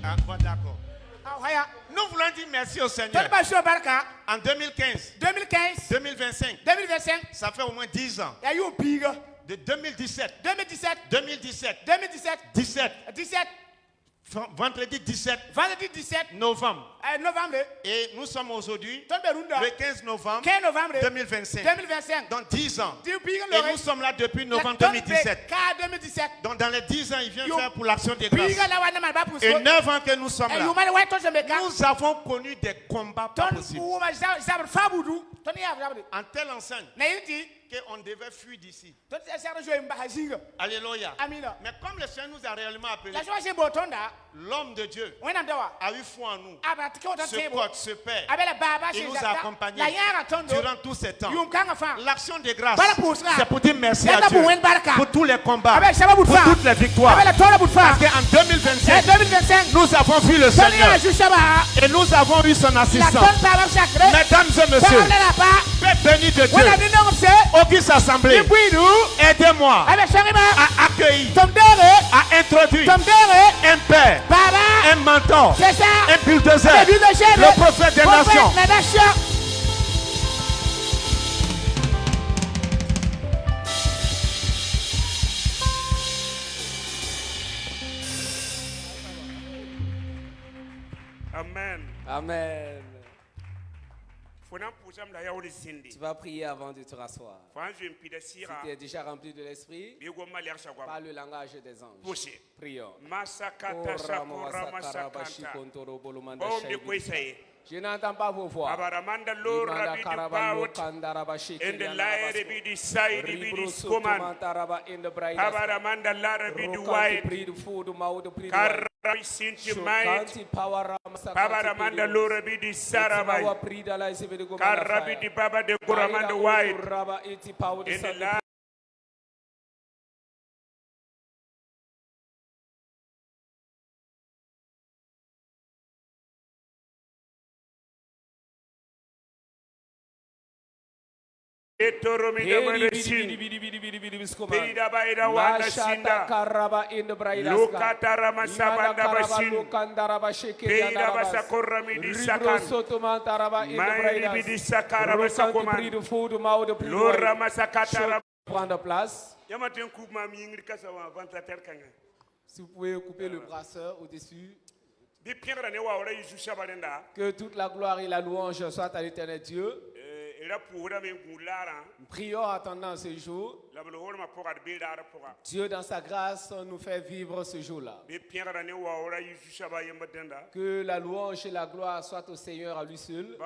Ah, bon, d'accord. Nous voulons dire merci au Seigneur. En 2015, 2025, ça fait au moins 10 ans. De 2017, 17, vendredi 17 novembre. Et nous sommes aujourd'hui le 15 novembre 2025. Dans 10 ans. Et nous sommes là depuis novembre 2017. Donc dans les 10 ans, il vient faire pour l'action des grâces. Et 9 ans que nous sommes là. Nous avons connu des combats pas possibles. En telle enseigne qu'on devait fuir d'ici. Alléluia. Mais comme le Seigneur nous a réellement appelés, l'homme de Dieu a eu foi en nous, ce coach, ce Père. Il nous a accompagnés durant tous ces temps. L'action des grâces, c'est pour dire merci à Dieu pour tous les combats, pour toutes les victoires. Parce qu'en 2025, nous avons vu le Seigneur et nous avons eu son assistance. Mesdames et messieurs, Père béni de Dieu, Auguste Assemblée, aidez-moi à accueillir, à introduire un père, un mentor, un bulldozer, le prophète des nations. Amen. Amen. Tu vas prier avant de te rasseoir. Si tu es déjà rempli de l'esprit, par le langage des anges. Prions. Je n'entends pas vos voix. Paramanda Lura Bidi Sarabai Karabidi Baba de Kuramanda White in the land. Prendre place. Si vous pouvez couper le brasseur au-dessus. Que toute la gloire et la louange soient à l'Éternel Dieu. Prions en attendant ce jour. Dieu dans sa grâce nous fait vivre ce jour-là. Que la louange et la gloire soient au Seigneur à lui seul.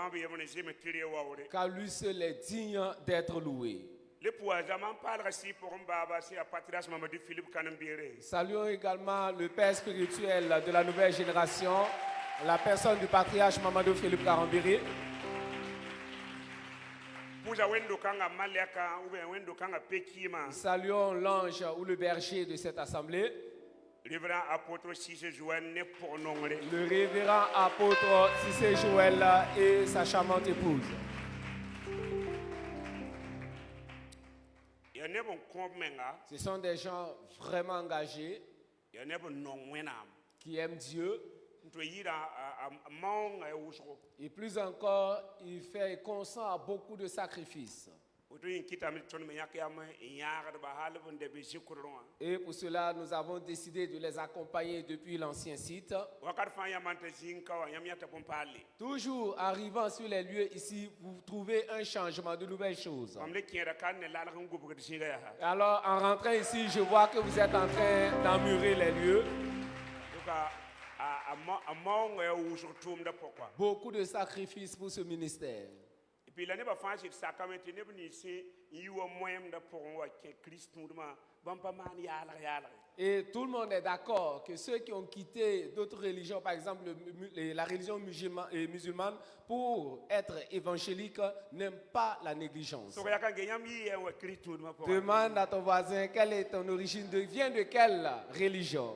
Car lui seul est digne d'être loué. Saluons également le père spirituel de la nouvelle génération, la personne du patriarche Mamadou Philippe Karambiri. Saluons l'ange ou le berger de cette assemblée. Le révérend apôtre Cissé Joël et sa charmante épouse. Ce sont des gens vraiment engagés qui aiment Dieu. Et plus encore, il consent à beaucoup de sacrifices. Et pour cela, nous avons décidé de les accompagner depuis l'ancien site. Toujours arrivant sur les lieux ici, vous trouvez un changement, de nouvelles choses. Alors, en rentrant ici, je vois que vous êtes en train d'emmurer les lieux. Beaucoup de sacrifices pour ce ministère. Et tout le monde est d'accord que ceux qui ont quitté d'autres religions, par exemple la religion musulmane, pour être évangélique, n'aiment pas la négligence. Demande à ton voisin quelle est ton origine, viens de quelle religion.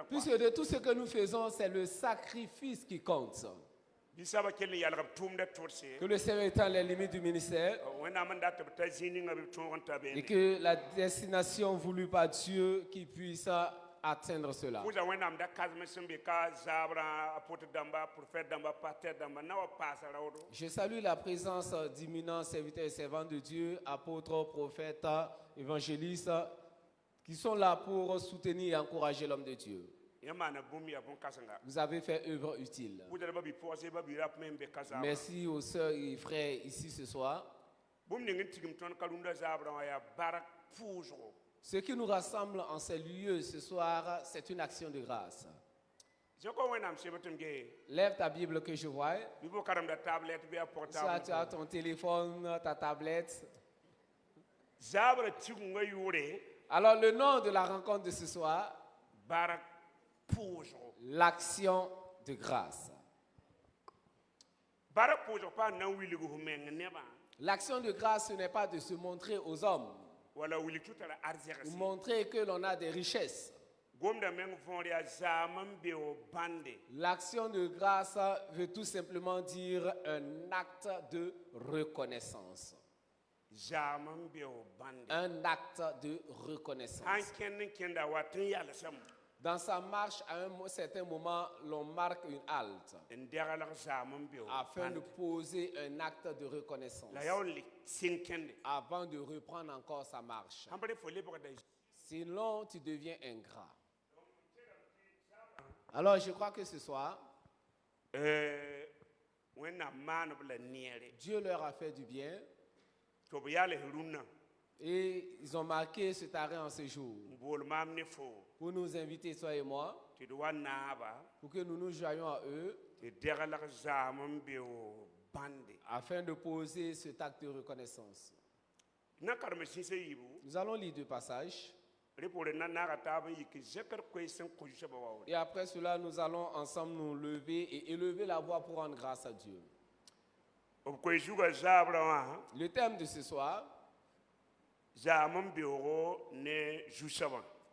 Puisque de tout ce que nous faisons, c'est le sacrifice qui compte. Que le Seigneur étend les limites du ministère et que la destination voulue par Dieu qui puisse atteindre cela. Je salue la présence d'imminents serviteurs et servants de Dieu, apôtres, prophètes, évangélistes, qui sont là pour soutenir et encourager l'homme de Dieu. Vous avez fait œuvre utile. Merci aux sœurs et frères ici ce soir. Ce qui nous rassemble en ces lieux ce soir, c'est une action de grâce. Lève ta Bible que je vois. Soit tu as ton téléphone, ta tablette. Alors le nom de la rencontre de ce soir, l'action de grâce. L'action de grâce, ce n'est pas de se montrer aux hommes, ou montrer que l'on a des richesses. L'action de grâce veut tout simplement dire un acte de reconnaissance. Un acte de reconnaissance. Dans sa marche, à un certain moment, l'on marque une halte afin de poser un acte de reconnaissance avant de reprendre encore sa marche. Sinon, tu deviens ingrat. Alors, je crois que ce soir, Dieu leur a fait du bien. Et ils ont marqué cet arrêt en séjour pour nous inviter, toi et moi, pour que nous nous joignions à eux afin de poser cet acte de reconnaissance. Nous allons lire deux passages. Et après cela, nous allons ensemble nous lever et élever la voix pour rendre grâce à Dieu. Le thème de ce soir,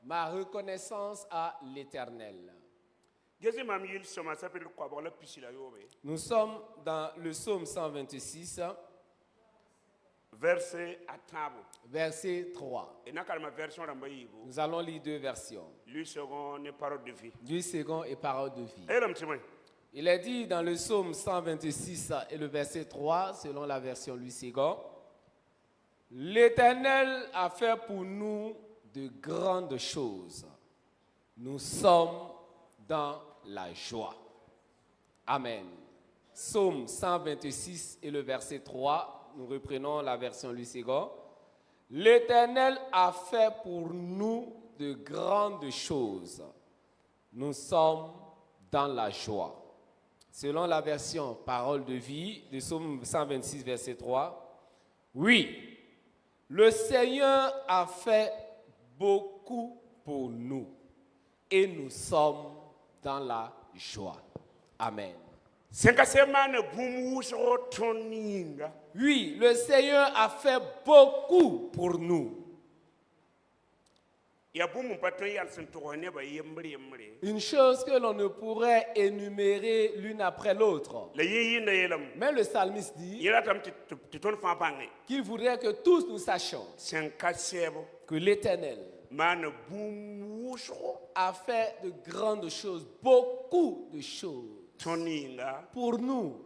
ma reconnaissance à l'Éternel. Nous sommes dans le psaume 126, verset 3. Nous allons lire deux versions. Lui second et parole de vie. Il est dit dans le psaume 126 et le verset 3, selon la version Lui second, l'Éternel a fait pour nous de grandes choses. Nous sommes dans la joie. Amen. Psaume 126 et le verset 3, nous reprenons la version Lui second. L'Éternel a fait pour nous de grandes choses. Nous sommes dans la joie. Selon la version Parole de vie de Psaume 126, verset 3, oui, le Seigneur a fait beaucoup pour nous et nous sommes dans la joie. Amen. Oui, le Seigneur a fait beaucoup pour nous. Une chose que l'on ne pourrait énumérer l'une après l'autre. Mais le psalmiste dit qu'il voudrait que tous nous sachions que l'Éternel a fait de grandes choses, beaucoup de choses pour nous.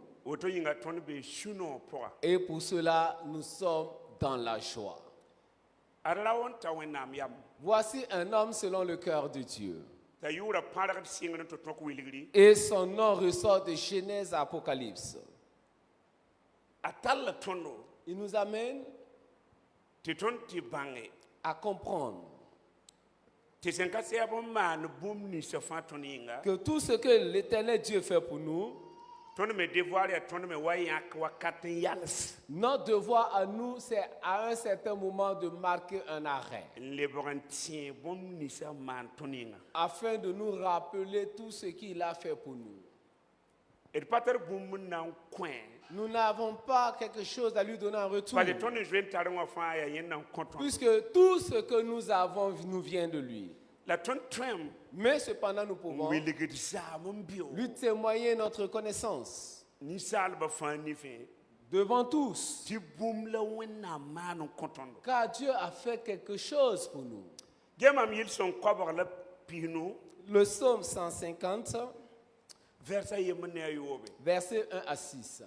Et pour cela, nous sommes dans la joie. Voici un homme selon le cœur de Dieu. Et son nom ressort de Genèse à Apocalypse. Il nous amène à comprendre que tout ce que l'Éternel Dieu fait pour nous, notre devoir à nous, c'est à un certain moment de marquer un arrêt afin de nous rappeler tout ce qu'il a fait pour nous. Nous n'avons pas quelque chose à lui donner en retour, puisque tout ce que nous avons nous vient de lui. Mais cependant, nous pouvons lui témoigner notre connaissance devant tous, car Dieu a fait quelque chose pour nous. Le psaume 150, verset 1 à 6.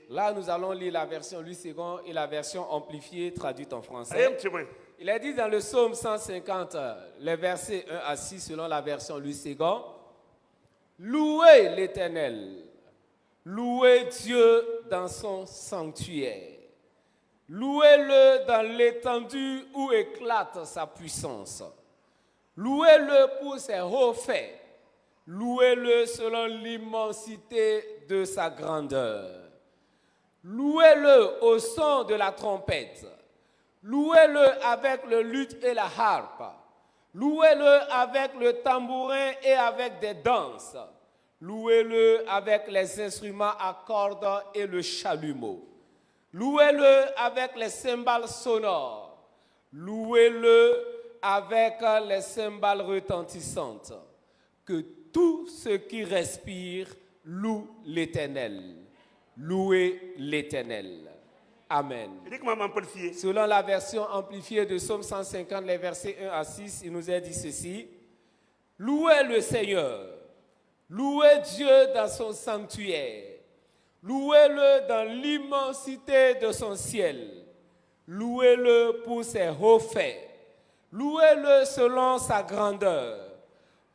Là, nous allons lire la version Louis II et la version amplifiée traduite en français. Il est dit dans le psaume 150, les versets 1 à 6 selon la version Louis II. Louez l'Éternel, louez Dieu dans son sanctuaire. Louez-le dans l'étendue où éclate sa puissance. Louez-le pour ses hauts faits. Louez-le selon l'immensité de sa grandeur. Louez-le au son de la trompette. Louez-le avec le luth et la harpe. Louez-le avec le tambourin et avec des danses. Louez-le avec les instruments à cordes et le chalumeau. Louez-le avec les cymbales sonores. Louez-le avec les cymbales retentissantes. Que tout ce qui respire loue l'Éternel. Louez l'Éternel. Amen. Selon la version amplifiée de Psaume 150, les versets 1 à 6, il nous est dit ceci. Louez le Seigneur. Louez Dieu dans son sanctuaire. Louez-le dans l'immensité de son ciel. Louez-le pour ses hauts faits. Louez-le selon sa grandeur.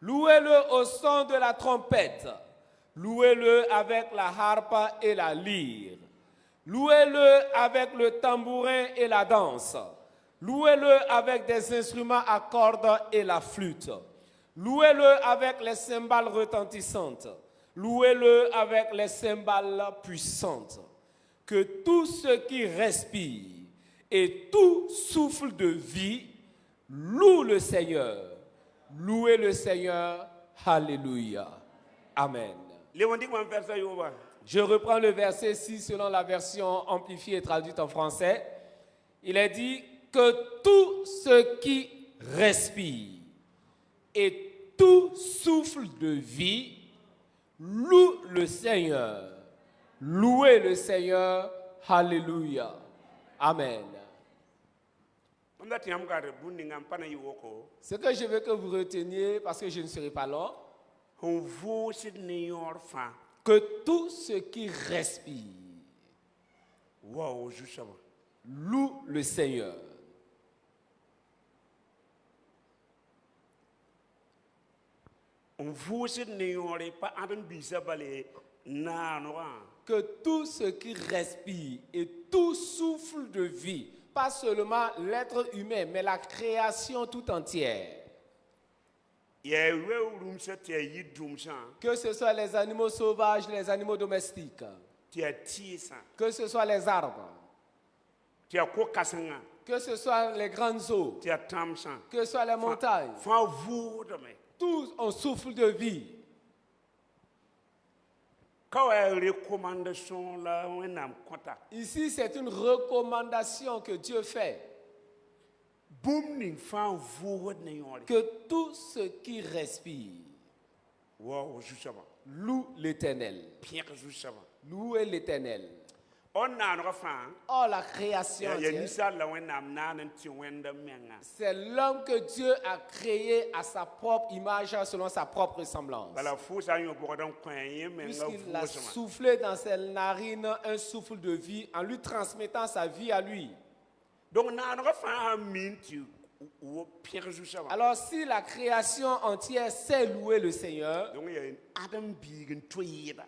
Louez-le au son de la trompette. Louez-le avec la harpe et la lyre. Louez-le avec le tambourin et la danse. Louez-le avec des instruments à cordes et la flûte. Louez-le avec les cymbales retentissantes. Louez-le avec les cymbales puissantes. Que tout ce qui respire et tout souffle de vie loue le Seigneur. Louez le Seigneur. Alléluia. Amen. Je reprends le verset 6 selon la version amplifiée et traduite en français. Il est dit que tout ce qui respire et tout souffle de vie loue le Seigneur. Louez le Seigneur. Alléluia. Amen. Ce que je veux que vous reteniez, parce que je ne serai pas là, que tout ce qui respire loue le Seigneur. Que tout ce qui respire et tout souffle de vie, pas seulement l'être humain, mais la création tout entière. Que ce soit les animaux sauvages, les animaux domestiques. Que ce soit les arbres. Que ce soit les grandes eaux. Que ce soit les montagnes. Tous ont souffle de vie. Ici, c'est une recommandation que Dieu fait. Que tout ce qui respire loue l'Éternel. Louez l'Éternel. Oh, la création, c'est l'homme que Dieu a créé à sa propre image, selon sa propre ressemblance. Puisqu'il a soufflé dans ses narines un souffle de vie en lui transmettant sa vie à lui. Alors si la création entière sait louer le Seigneur,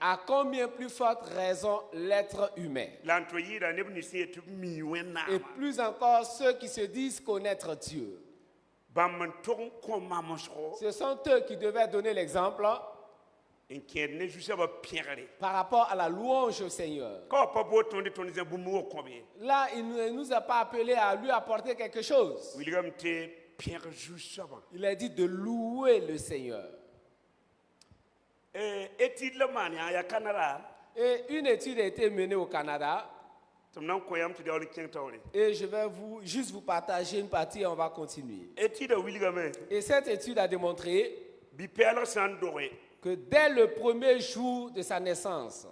à combien plus forte raison l'être humain? Et plus encore ceux qui se disent connaître Dieu. Ce sont eux qui devaient donner l'exemple par rapport à la louange au Seigneur. Là, il ne nous a pas appelé à lui apporter quelque chose. Il a dit de louer le Seigneur. Et une étude a été menée au Canada. Et je vais juste vous partager une partie et on va continuer. Et cette étude a démontré que dès le premier jour de sa naissance,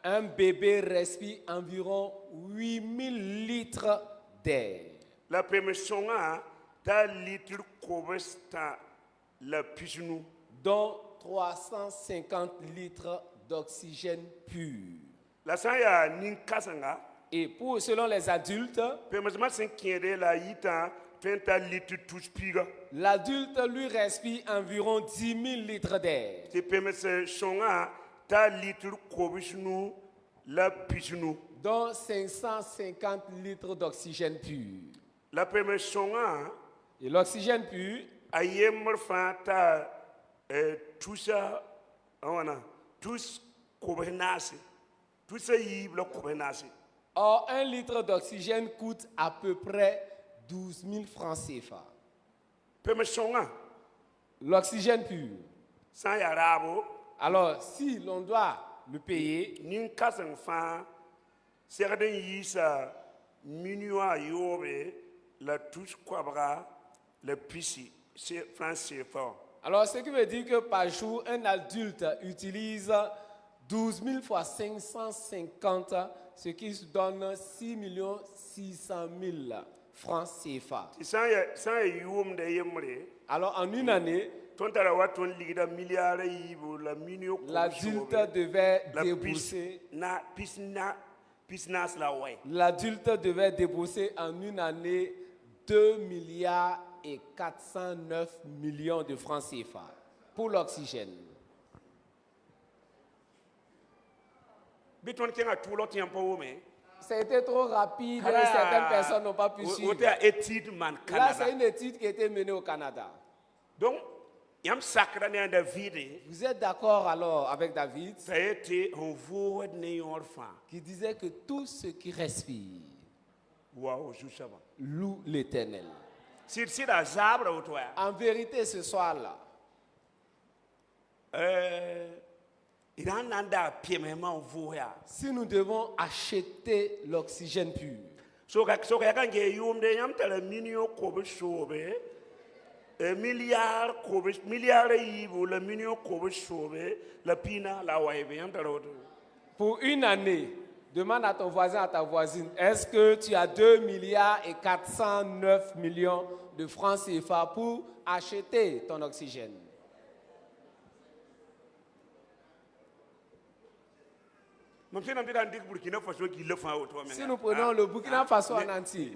Un bébé respire environ 8000 litres d'air. La permission ta litre cobesta la piscine. Dont 350 litres d'oxygène pur. La saya ninkasanga. Et pour selon les adultes, l'adulte lui respire environ 10 000 litres d'air. Dont 550 litres d'oxygène pur. Et l'oxygène pur, or, 1 litre d'oxygène coûte à peu près 12 000 francs CFA. L'oxygène pur. Alors, si l'on doit le payer, alors ce qui veut dire que par jour, un adulte utilise 12 000 fois 550, ce qui donne 6 600 000 francs CFA. Alors en une année, l'adulte devait débourser en une année 2 milliards et 409 millions de francs CFA pour l'oxygène. Ça a été trop rapide, certaines personnes n'ont pas pu suivre. Là, c'est une étude qui a été menée au Canada. Donc, vous êtes d'accord alors avec David qui disait que tout ce qui respire loue l'Éternel. En vérité, ce soir-là, si nous devons acheter l'oxygène pur, pour une année, demande à ton voisin, à ta voisine, est-ce que tu as 2 milliards et 409 millions de francs CFA pour acheter ton oxygène? Si nous prenons le Burkina Faso en entier,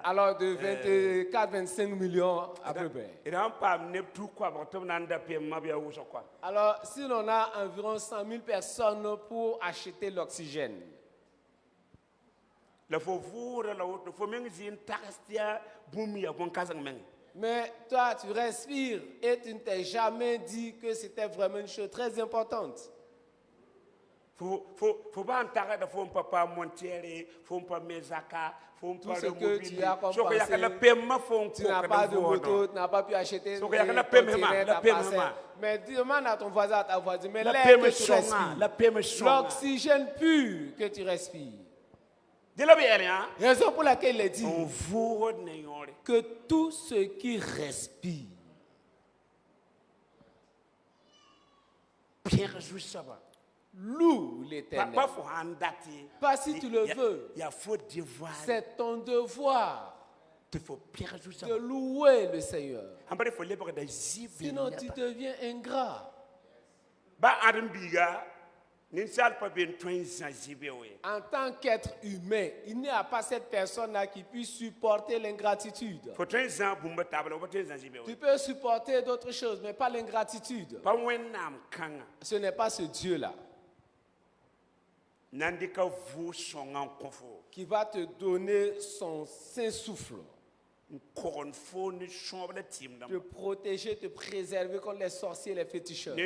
alors de 24-25 millions à peu près. Alors si l'on a environ 100 000 personnes pour acheter l'oxygène, mais toi tu respires et tu ne t'es jamais dit que c'était vraiment une chose très importante. Tout ce que tu as comme pensée, tu n'as pas de moto, tu n'as pas pu acheter ton itinéraire, ta parcelle. Mais demande à ton voisin, à ta voisine, mais l'air que tu respires, l'oxygène pur que tu respires. Raison pour laquelle il dit que tout ce qui respire loue l'Éternel. Pas si tu le veux. C'est ton devoir de louer le Seigneur. Sinon tu deviens ingrat. En tant qu'être humain, il n'y a pas cette personne-là qui puisse supporter l'ingratitude. Tu peux supporter d'autres choses, mais pas l'ingratitude. Ce n'est pas ce Dieu-là qui va te donner son Saint-Souffle, te protéger, te préserver contre les sorciers et les féticheurs,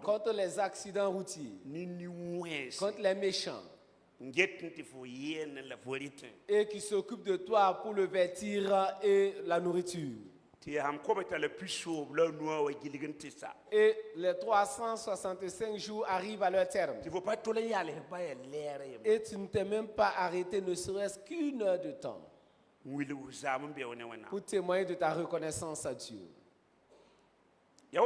contre les accidents routiers, contre les méchants, et qui s'occupe de toi pour le vêtir et la nourriture. Et les 365 jours arrivent à leur terme. Et tu ne t'es même pas arrêté, ne serait-ce qu'une heure de temps, pour témoigner de ta reconnaissance à Dieu. C'est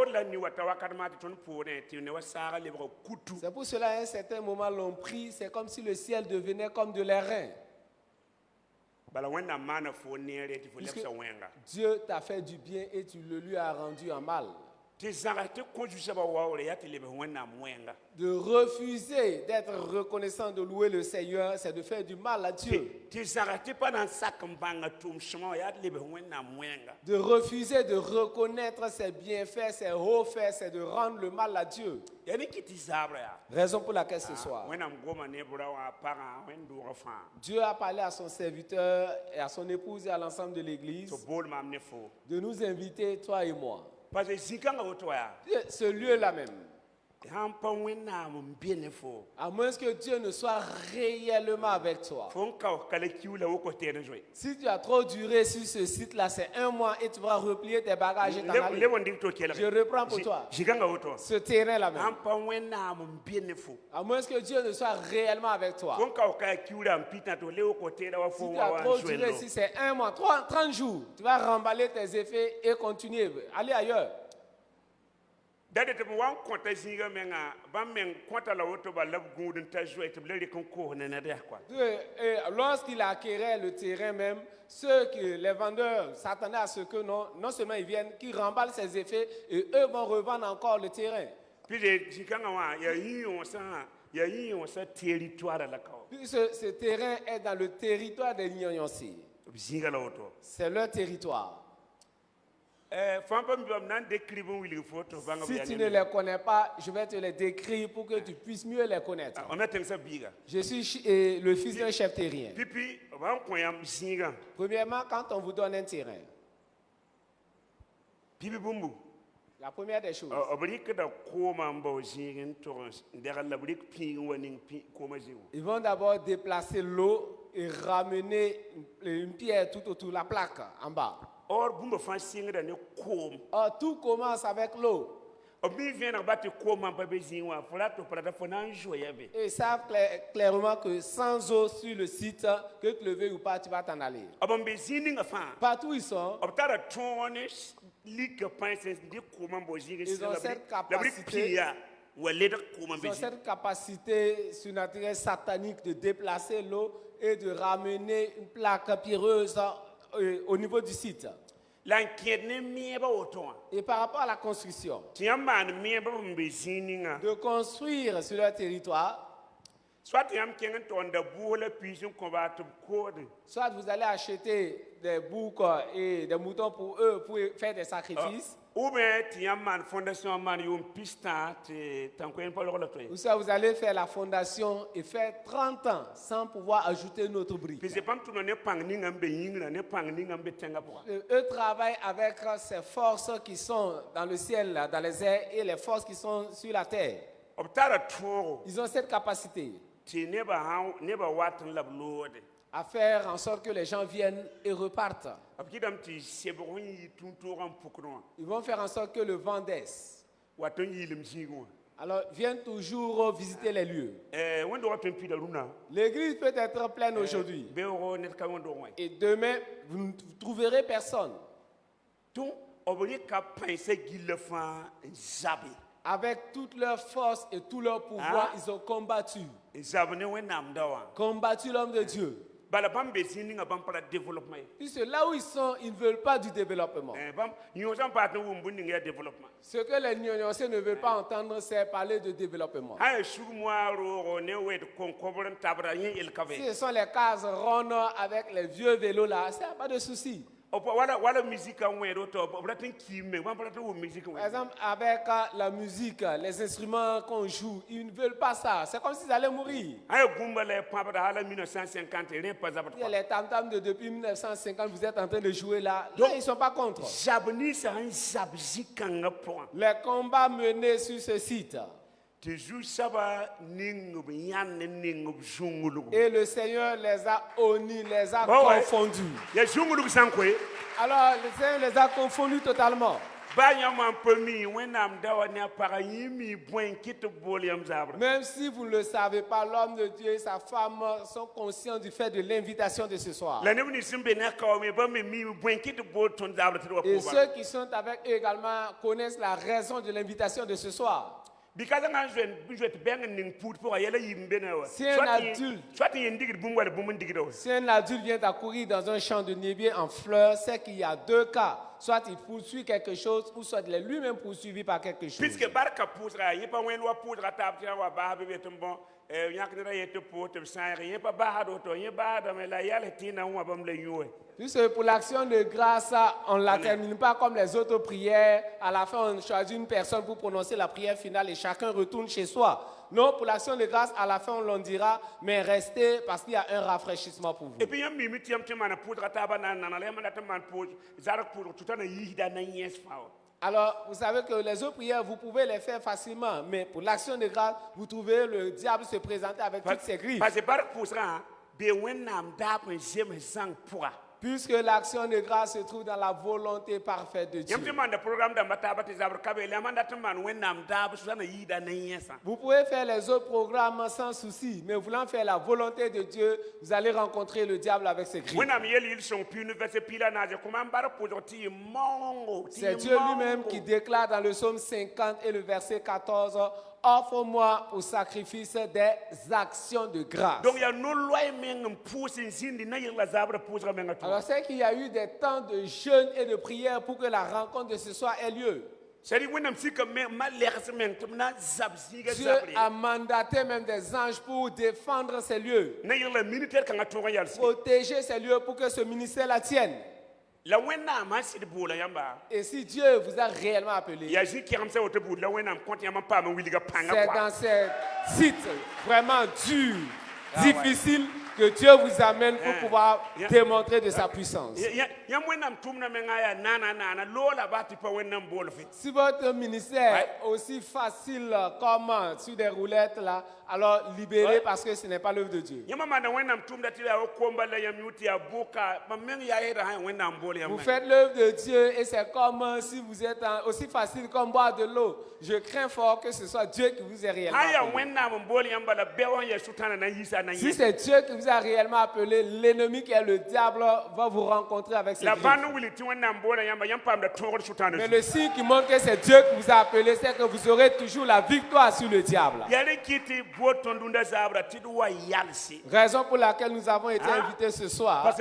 pour cela à un certain moment l'on prie, c'est comme si le ciel devenait comme de l'airain. Dieu t'a fait du bien et tu le lui as rendu en mal. De refuser d'être reconnaissant, de louer le Seigneur, c'est de faire du mal à Dieu. De refuser de reconnaître ses bienfaits, ses hauts faits, c'est de rendre le mal à Dieu. Raison pour laquelle ce soir, Dieu a parlé à son serviteur et à son épouse et à l'ensemble de l'église de nous inviter, toi et moi. Ce lieu-là même. À moins que Dieu ne soit réellement avec toi. Si tu as trop duré sur ce site-là, c'est 1 mois et tu vas replier tes bagages et t'en aller. Je reprends pour toi. Ce terrain-là même. À moins que Dieu ne soit réellement avec toi. Si tu as trop duré, si c'est 1 mois, 30 jours, tu vas remballer tes effets et continuer. Aller ailleurs. Lorsqu'il acquérait le terrain même, les vendeurs s'attendaient à ce que non seulement ils viennent, qu'ils remballent ses effets et eux vont revendre encore le terrain. Puis ce terrain est dans le territoire des Nyonyonsi. C'est leur territoire. Si tu ne les connais pas, je vais te les décrire pour que tu puisses mieux les connaître. Je suis le fils d'un chef terrien. Premièrement, quand on vous donne un terrain, la première des choses, ils vont d'abord déplacer l'eau et ramener une pierre tout autour de la plaque en bas. Or, tout commence avec l'eau. Et ils savent clairement que sans eau sur le site, que tu le veuilles ou pas, tu vas t'en aller. Partout où ils sont, ils ont cette capacité surnaturelle satanique de déplacer l'eau et de ramener une plaque pierreuse au niveau du site. Et par rapport à la construction, de construire sur leur territoire, soit vous allez acheter des boucs et des moutons pour eux pour faire des sacrifices. Ou ça, vous allez faire la fondation et faire 30 ans sans pouvoir ajouter une autre brique. Eux travaillent avec ces forces qui sont dans le ciel, dans les airs, et les forces qui sont sur la terre. Ils ont cette capacité à faire en sorte que les gens viennent et repartent. Ils vont faire en sorte que le vent baisse. Alors, viennent toujours visiter les lieux. L'église peut être pleine aujourd'hui. Et demain, vous ne trouverez personne. Avec toute leur force et tout leur pouvoir, ils ont combattu. Combattu l'homme de Dieu. Puisque là où ils sont, ils ne veulent pas du développement. Ce que les Nyonyonsais ne veulent pas entendre, c'est parler de développement. Si ce sont les cases rondes avec les vieux vélos là, ça n'a pas de souci. Par exemple, avec la musique, les instruments qu'on joue, ils ne veulent pas ça. C'est comme s'ils allaient mourir. Les tam-tams depuis 1950, vous êtes en train de jouer là. Là, ils ne sont pas contre. Les combats menés sur ce site. Et le Seigneur les a honnis, les a confondus. Alors le Seigneur les a confondus totalement. Même si vous ne le savez pas, l'homme de Dieu et sa femme sont conscients du fait de l'invitation de ce soir. Et ceux qui sont avec eux également connaissent la raison de l'invitation de ce soir. Si un adulte vient accourir dans un champ de niébé en fleurs, c'est qu'il y a deux cas. Soit il poursuit quelque chose, ou soit il est lui-même poursuivi par quelque chose. Puisque pour l'action de grâce, on ne la termine pas comme les autres prières. À la fin, on choisit une personne pour prononcer la prière finale et chacun retourne chez soi. Non, pour l'action de grâce, à la fin, on l'en dira, mais restez parce qu'il y a un rafraîchissement pour vous. Alors, vous savez que les autres prières, vous pouvez les faire facilement, mais pour l'action de grâce, vous trouvez le diable se présenter avec toutes ses griffes. Puisque l'action de grâce se trouve dans la volonté parfaite de Dieu. Vous pouvez faire les autres programmes sans souci, mais voulant faire la volonté de Dieu, vous allez rencontrer le diable avec ses griffes. C'est Dieu lui-même qui déclare dans le psaume 50 et le verset 14, offre-moi au sacrifice des actions de grâce. Alors c'est qu'il y a eu des temps de jeûne et de prière pour que la rencontre de ce soir ait lieu. Dieu a mandaté même des anges pour défendre ces lieux, protéger ces lieux pour que ce ministère la tienne. Et si Dieu vous a réellement appelé, c'est dans ces sites vraiment durs, difficiles, que Dieu vous amène pour pouvoir démontrer de sa puissance. Si votre ministère est aussi facile comme sur des roulettes là, alors libérez parce que ce n'est pas l'œuvre de Dieu. Vous faites l'œuvre de Dieu et c'est comme si vous êtes aussi facile comme boire de l'eau. Je crains fort que ce soit Dieu qui vous ait réellement appelé. Si c'est Dieu qui vous a réellement appelé, l'ennemi qui est le diable va vous rencontrer avec ses griffes. Mais le signe qui montre que c'est Dieu qui vous a appelé, c'est que vous aurez toujours la victoire sur le diable. Raison pour laquelle nous avons été invités ce soir.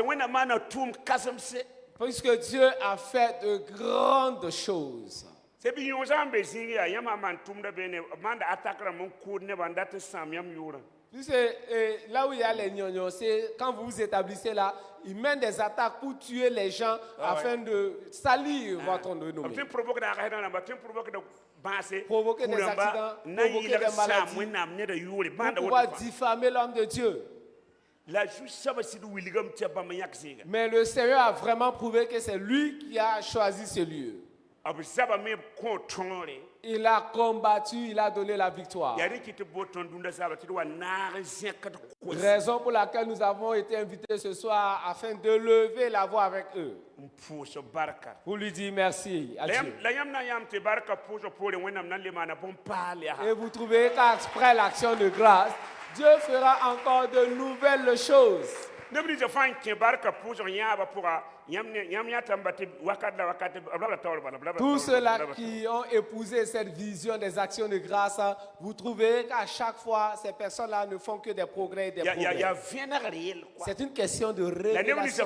Puisque Dieu a fait de grandes choses. Là où il y a les gnognos, c'est quand vous vous établissez là, ils mènent des attaques pour tuer les gens afin de salir votre renommée. Provoquer des accidents, provoquer des maladies, pour pouvoir diffamer l'homme de Dieu. Mais le Seigneur a vraiment prouvé que c'est lui qui a choisi ce lieu. Il a combattu, il a donné la victoire. Raison pour laquelle nous avons été invités ce soir afin de lever la voix avec eux. Pour lui dire merci à Dieu. Et vous trouvez qu'après l'action de grâce, Dieu fera encore de nouvelles choses. Tous ceux-là qui ont épousé cette vision des actions de grâce, vous trouvez qu'à chaque fois, ces personnes-là ne font que des progrès et des progrès. C'est une question de révélation.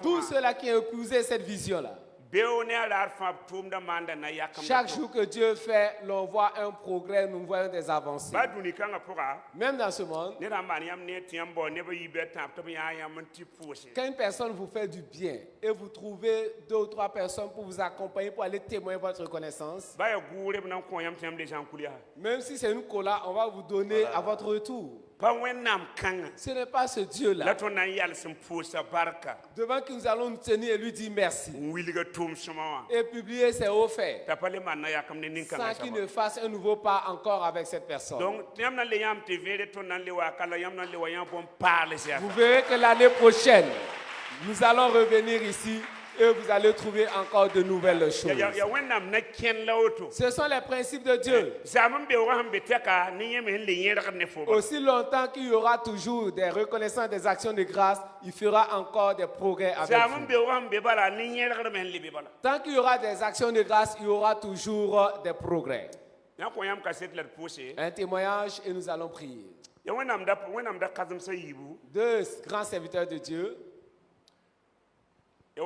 Tous ceux-là qui ont épousé cette vision-là, chaque jour que Dieu fait, l'on voit un progrès, nous voyons des avancées. Même dans ce monde, quand une personne vous fait du bien et vous trouvez 2 ou 3 personnes pour vous accompagner, pour aller témoigner votre reconnaissance, même si c'est une cola, on va vous donner à votre retour. Ce n'est pas ce Dieu-là devant qui nous allons nous tenir et lui dire merci et publier ses hauts faits sans qu'il ne fasse un nouveau pas encore avec cette personne. Vous verrez que l'année prochaine, nous allons revenir ici et vous allez trouver encore de nouvelles choses. Ce sont les principes de Dieu. Aussi longtemps qu'il y aura toujours des reconnaissances, des actions de grâce, il fera encore des progrès avec vous. Tant qu'il y aura des actions de grâce, il y aura toujours des progrès. Un témoignage et nous allons prier. Deux grands serviteurs de Dieu. Il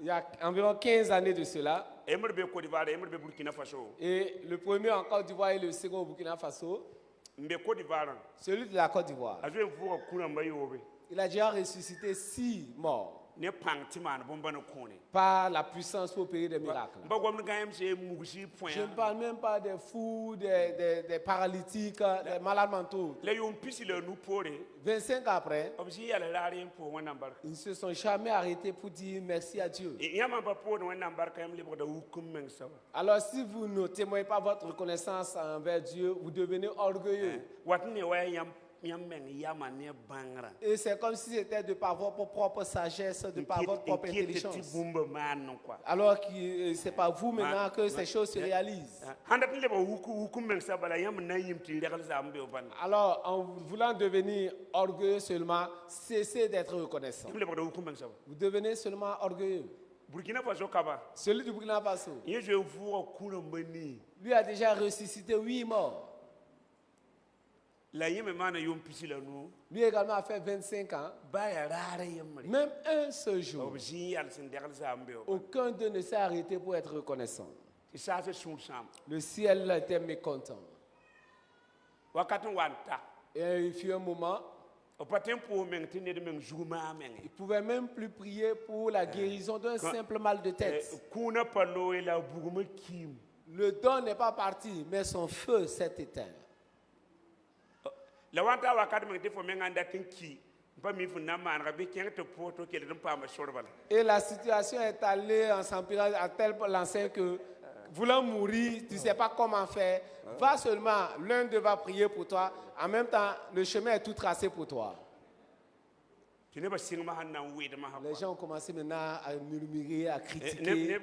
y a environ 15 années de cela. Et le premier en Côte d'Ivoire et le second au Burkina Faso. Celui de la Côte d'Ivoire. Il a déjà ressuscité 6 morts. Par la puissance pour opérer des miracles. Je ne parle même pas des fous, des paralytiques, des malades mentaux. 25 ans après, ils ne se sont jamais arrêtés pour dire merci à Dieu. Alors si vous ne témoignez pas votre reconnaissance envers Dieu, vous devenez orgueilleux. Et c'est comme si c'était de par votre propre sagesse, de par votre propre intelligence. Alors que ce n'est pas vous maintenant que ces choses se réalisent. Alors, en voulant devenir orgueilleux seulement, cessez d'être reconnaissant. Vous devenez seulement orgueilleux. Celui du Burkina Faso, lui a déjà ressuscité 8 morts. Lui également a fait 25 ans. Même un seul jour, aucun d'eux ne s'est arrêté pour être reconnaissant. Le ciel était mécontent. Et il fut un moment, il ne pouvait même plus prier pour la guérison d'un simple mal de tête. Le don n'est pas parti, mais son feu s'est éteint. Et la situation est allée en s'empirant à tel l'enseigne que, voulant mourir, tu ne sais pas comment faire. Va seulement, l'un d'eux va prier pour toi. En même temps, le chemin est tout tracé pour toi. Les gens ont commencé maintenant à murmurer, à critiquer.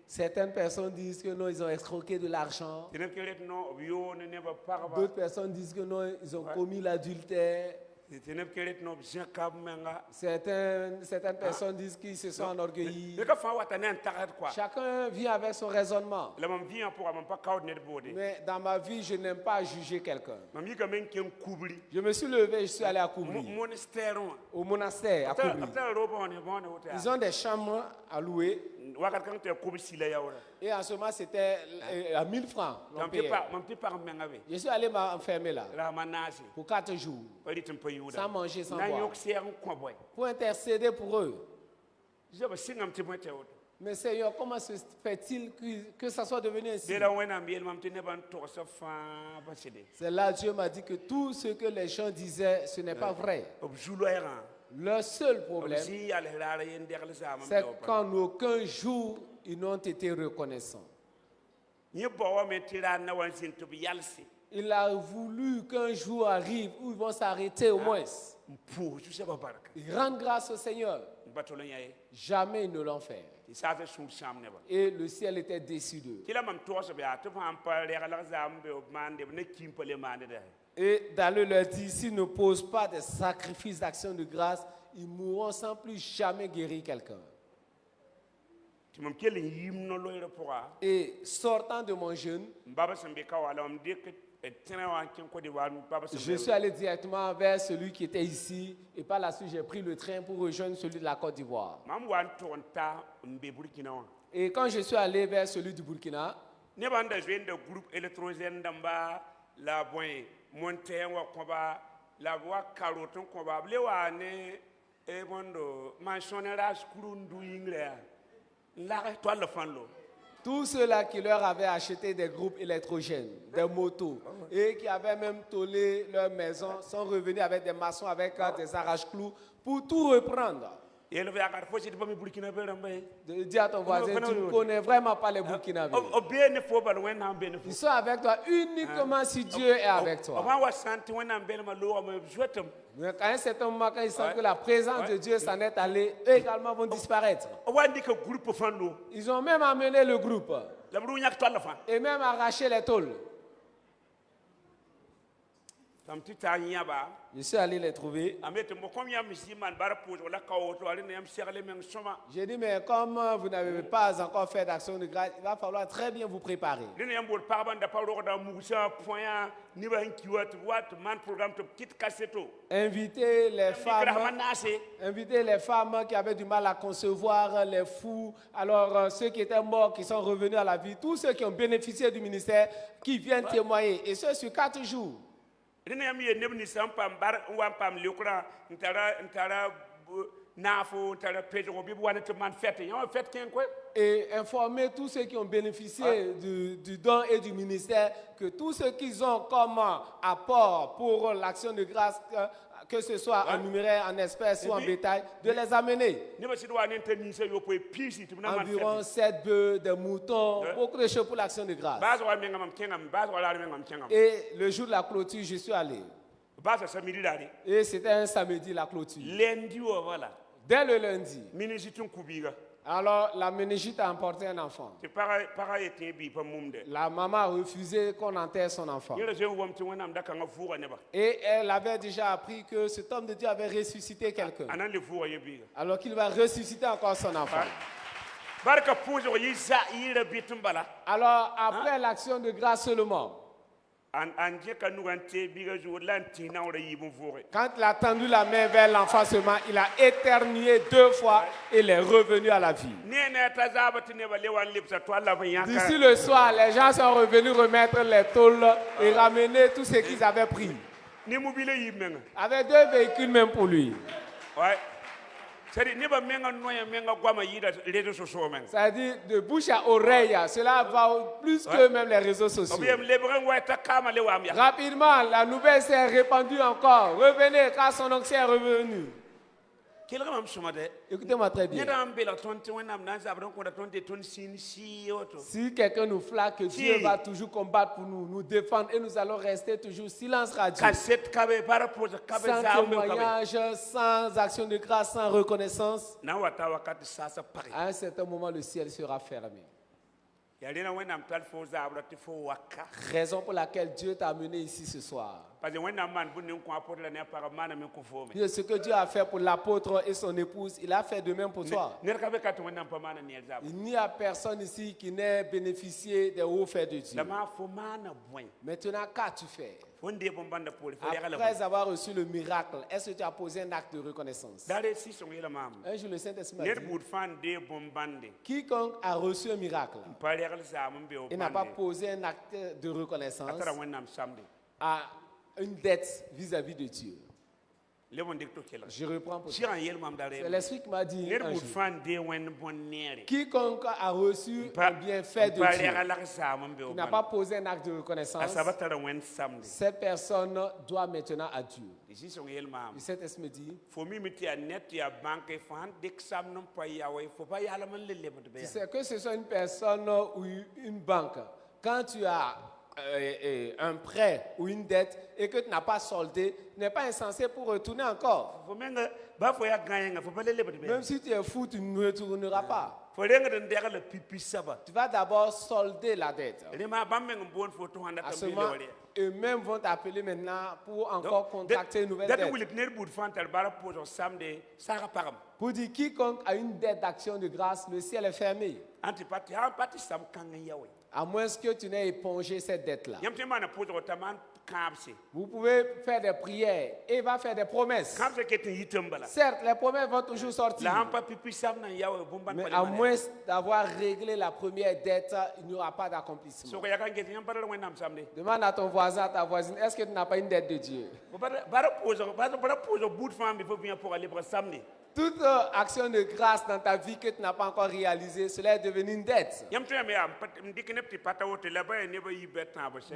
Certaines personnes disent que non, ils ont escroqué de l'argent. D'autres personnes disent que non, ils ont commis l'adultère. Certaines personnes disent qu'ils se sont enorgueillis. Chacun vient avec son raisonnement. Mais dans ma vie, je n'aime pas juger quelqu'un. Je me suis levé, je suis allé à Koubri, au monastère à Koubri. Ils ont des chambres à louer. Et en ce moment, c'était à 1000 francs. Je suis allé m'enfermer là pour 4 jours, sans manger, sans boire, pour intercéder pour eux. Mais Seigneur, comment se fait-il que ça soit devenu ainsi? C'est là que Dieu m'a dit que tout ce que les gens disaient, ce n'est pas vrai. Le seul problème, c'est qu'en aucun jour, ils n'ont été reconnaissants. Il a voulu qu'un jour arrive où ils vont s'arrêter au moins. Ils rendent grâce au Seigneur. Jamais ils ne l'ont fait. Et le ciel était déçu d'eux. Et Daniel leur dit, s'ils ne posent pas des sacrifices d'action de grâce, ils mourront sans plus jamais guérir quelqu'un. Et sortant de mon jeûne, je suis allé directement vers celui qui était ici et par la suite j'ai pris le train pour rejoindre celui de la Côte d'Ivoire. Et quand je suis allé vers celui du Burkina, tous ceux-là qui leur avaient acheté des groupes électrogènes, des motos, et qui avaient même tollé leur maison, sont revenus avec des maçons, avec des arrache-clous, pour tout reprendre. Dis à ton voisin, tu ne connais vraiment pas les Burkinabés. Ils sont avec toi uniquement si Dieu est avec toi. Mais à un certain moment, quand ils sentent que la présence de Dieu s'en est allée, eux également vont disparaître. Ils ont même amené le groupe et même arraché les tôles. Je suis allé les trouver. J'ai dit, mais comme vous n'avez pas encore fait d'action de grâce, il va falloir très bien vous préparer. Invitez les femmes qui avaient du mal à concevoir, les fous, alors ceux qui étaient morts, qui sont revenus à la vie, tous ceux qui ont bénéficié du ministère, qui viennent témoigner, et ce sur 4 jours. Et informer tous ceux qui ont bénéficié du don et du ministère que tout ce qu'ils ont comme apport pour l'action de grâce, que ce soit en numéraire, en espèces ou en bétail, de les amener. Environ 7 bœufs, des moutons, beaucoup de choses pour l'action de grâce. Et le jour de la clôture, je suis allé. Et c'était un samedi, la clôture. Dès le lundi. Alors, la méningite a emporté un enfant. La maman a refusé qu'on enterre son enfant. Et elle avait déjà appris que cet homme de Dieu avait ressuscité quelqu'un. Alors qu'il va ressusciter encore son enfant. Alors, après l'action de grâce seulement, quand il a tendu la main vers l'enfant seulement, il a éternué 2 fois et il est revenu à la vie. D'ici le soir, les gens sont revenus remettre les tôles et ramener tout ce qu'ils avaient pris. Avec 2 véhicules même pour lui. C'est-à-dire de bouche à oreille, cela va plus que même les réseaux sociaux. Rapidement, la nouvelle s'est répandue encore. Revenez, car son oncle est revenu. Écoutez-moi très bien. Si quelqu'un nous flatte, Dieu va toujours combattre pour nous, nous défendre et nous allons rester toujours silence radio. Sans témoignage, sans action de grâce, sans reconnaissance. À un certain moment, le ciel sera fermé. Raison pour laquelle Dieu t'a amené ici ce soir. Ce que Dieu a fait pour l'apôtre et son épouse, il a fait de même pour toi. Il n'y a personne ici qui n'ait bénéficié des hauts faits de Dieu. Maintenant, qu'as-tu fait? Après avoir reçu le miracle, est-ce que tu as posé un acte de reconnaissance? Un jour, le Saint-Esprit m'a dit, quiconque a reçu un miracle et n'a pas posé un acte de reconnaissance a une dette vis-à-vis de Dieu. Je reprends pour toi. C'est l'Esprit qui m'a dit un jour, quiconque a reçu un bienfait de Dieu, qui n'a pas posé un acte de reconnaissance, cette personne doit maintenant à Dieu. Et cet esprit me dit, que ce soit une personne ou une banque, quand tu as un prêt ou une dette et que tu n'as pas soldé, n'est pas insensé pour retourner encore. Même si tu es fou, tu ne retourneras pas. Tu vas d'abord solder la dette. À ce moment, eux-mêmes vont t'appeler maintenant pour encore contracter une nouvelle dette. Pour dire quiconque a une dette d'action de grâce, le ciel est fermé. À moins que tu n'aies épongé cette dette-là. Vous pouvez faire des prières et va faire des promesses. Certes, les promesses vont toujours sortir. Mais à moins d'avoir réglé la première dette, il n'y aura pas d'accomplissement. Demande à ton voisin, à ta voisine, est-ce que tu n'as pas une dette de Dieu? Toute action de grâce dans ta vie que tu n'as pas encore réalisée, cela est devenu une dette.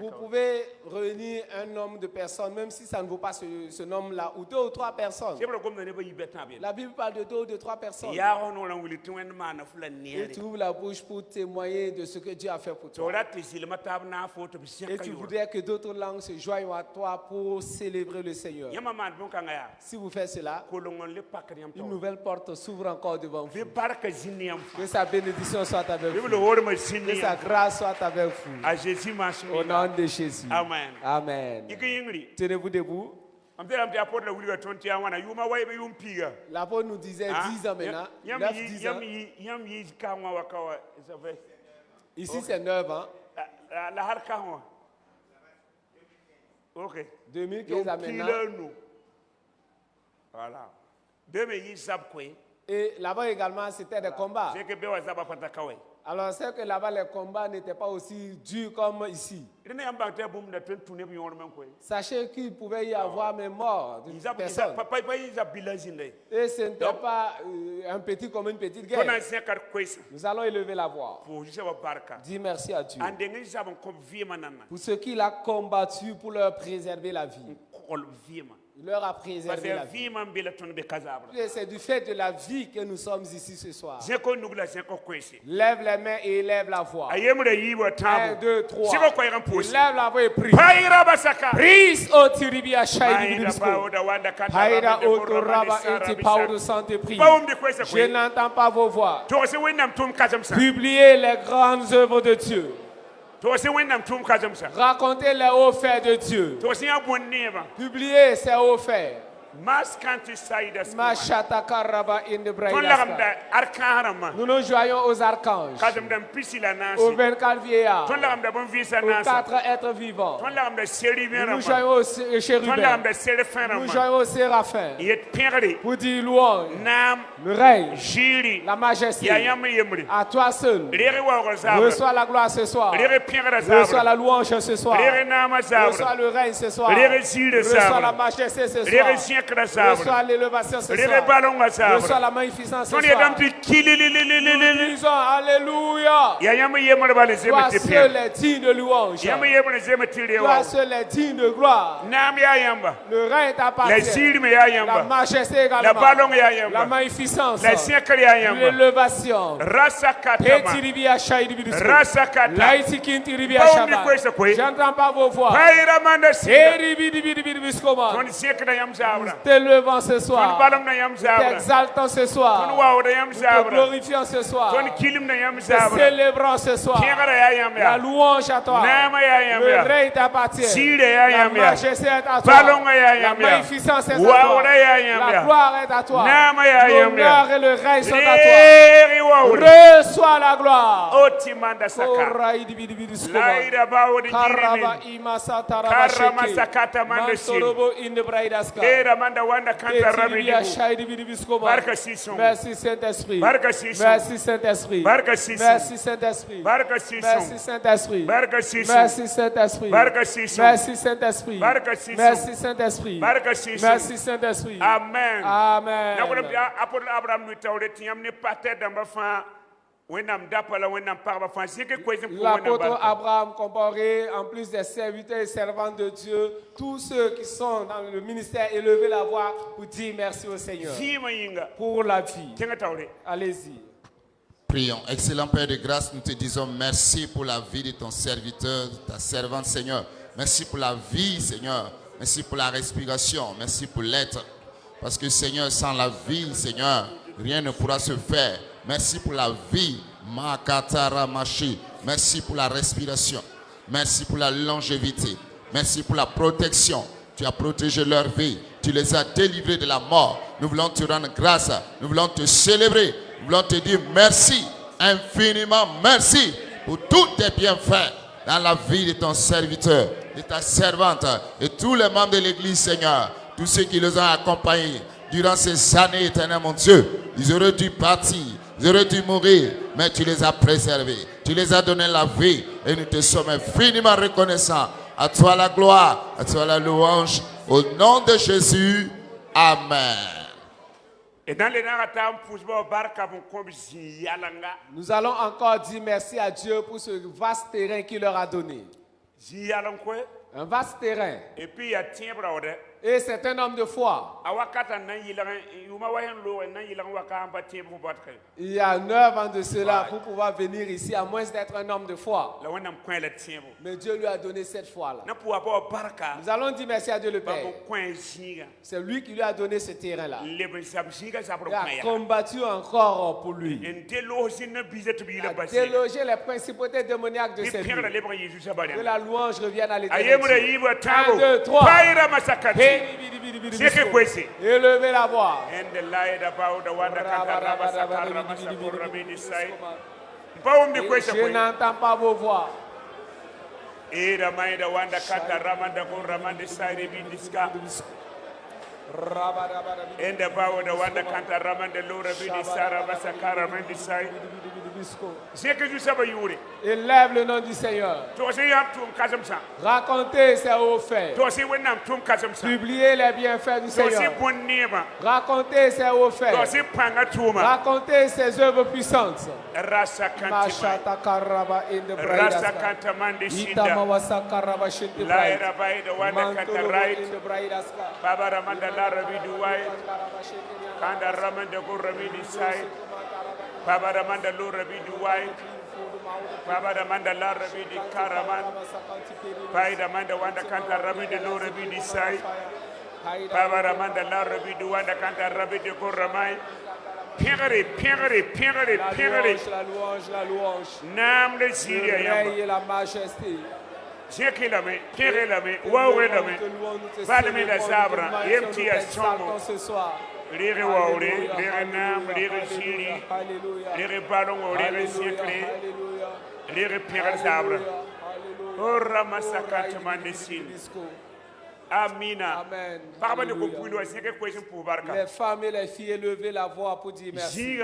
Vous pouvez réunir un nombre de personnes, même si ça ne vaut pas ce nombre-là, ou 2 ou 3 personnes. La Bible parle de 2 ou de 3 personnes. Et tu ouvres la bouche pour témoigner de ce que Dieu a fait pour toi. Et tu voudrais que d'autres langues se joignent à toi pour célébrer le Seigneur. Si vous faites cela, une nouvelle porte s'ouvre encore devant vous. Que sa bénédiction soit avec vous. Que sa grâce soit avec vous. Au nom de Jésus. Amen. Amen. Tenez-vous debout. L'apôtre nous disait 10 ans maintenant. 9-10 ans. Ici c'est 9 ans. 2015 à maintenant. Voilà. Et là-bas également, c'était des combats. Alors, c'est que là-bas, les combats n'étaient pas aussi durs comme ici. Sachez qu'il pouvait y avoir même mort de personnes. Et ce n'était pas un petit comme une petite guerre. Nous allons élever la voix. Dis merci à Dieu. Pour ceux qu'il a combattu pour leur préserver la vie. Il leur a préservé la vie. Et c'est du fait de la vie que nous sommes ici ce soir. Lève les mains et élève la voix. 1, 2, 3. Lève la voix et prie. Prie au Tiribia Shaïdibisco. Païra au Toraba et Paudo Santé prie. Je n'entends pas vos voix. Publiez les grandes œuvres de Dieu. Racontez les hauts faits de Dieu. Publiez ces hauts faits. Nous nous joignons aux archanges, aux 24 vieillards, aux 4 êtres vivants. Nous nous joignons aux chérubins, nous nous joignons aux séraphins pour dire louange, le règne, la majesté. À toi seul. Reçois la gloire ce soir. Reçois la louange ce soir. Reçois le règne ce soir. Reçois la majesté ce soir. Reçois l'élévation ce soir. Reçois la magnificence ce soir. Nous disons Alléluia. Toi seul est digne de louange. Toi seul est digne de gloire. Le règne t'appartient. La majesté également. La magnificence. L'élévation. J'entends pas vos voix. T'élevant ce soir, t'exaltant ce soir, te glorifiant ce soir, te célébrant ce soir. La louange à toi, le règne t'appartient, la majesté est à toi, la magnificence est à toi, la gloire est à toi, l'honneur et le règne sont à toi. Reçois la gloire. Merci Saint-Esprit. Merci Saint-Esprit. Merci Saint-Esprit. Merci Saint-Esprit. Merci Saint-Esprit. Merci Saint-Esprit. Merci Saint-Esprit. Merci Saint-Esprit. Amen. Amen. L'apôtre Abraham comparait en plus des serviteurs et servantes de Dieu, tous ceux qui sont dans le ministère, élever la voix pour dire merci au Seigneur pour la vie. Allez-y. Prions. Excellent Père de grâce, nous te disons merci pour la vie de ton serviteur, de ta servante, Seigneur. Merci pour la vie, Seigneur. Merci pour la respiration. Merci pour l'être. Parce que, Seigneur, sans la vie, Seigneur, rien ne pourra se faire. Merci pour la vie. Makatara Machi. Merci pour la respiration. Merci pour la longévité. Merci pour la protection. Tu as protégé leur vie. Tu les as délivrés de la mort. Nous voulons te rendre grâce. Nous voulons te célébrer. Nous voulons te dire merci. Infiniment merci pour tous tes bienfaits dans la vie de ton serviteur, de ta servante et tous les membres de l'église, Seigneur. Tous ceux qui les ont accompagnés durant ces années, éternel mon Dieu. Ils auraient dû partir. Ils auraient dû mourir, mais tu les as préservés. Tu les as donné la vie et nous te sommes infiniment reconnaissants. À toi la gloire, à toi la louange. Au nom de Jésus, Amen. Nous allons encore dire merci à Dieu pour ce vaste terrain qu'il leur a donné. Un vaste terrain. Et puis il y a Et c'est un homme de foi. Il y a 9 ans de cela pour pouvoir venir ici, à moins d'être un homme de foi. Mais Dieu lui a donné cette foi-là. Nous allons dire merci à Dieu le Père. C'est lui qui lui a donné ce terrain-là. Il a combattu encore pour lui. Il a délogé les principautés démoniaques de cette vie. Que la louange revienne à l'Éternel. 1, 2, 3. Élevez la voix. Je n'entends pas vos voix. Élève le nom du Seigneur. Racontez ses hauts faits. Publiez les bienfaits du Seigneur. Racontez ses hauts faits. Racontez ses œuvres puissantes. Babaramanda Lurabi Duwai, Babaramanda Larabi di Karaman, Baidamanda Wanda Kanta Rabi de Lurabi di Sai, Babaramanda Larabi Duwanda Kanta Rabi de Koramai, Pierre, La louange. Nam de Syria, la majesté. Jekilame, Pierre-Lame, Wawelame, Valame la Zabra, Yemtia Somo. Lire Waure, Lire Nam, Lire Syrie, Lire Ballon, Lire Siècle, Lire Pierre Zabra. Oh Ramasaka Mandesin. Amina. Amen. Les femmes et les filles élevez la voix pour dire merci.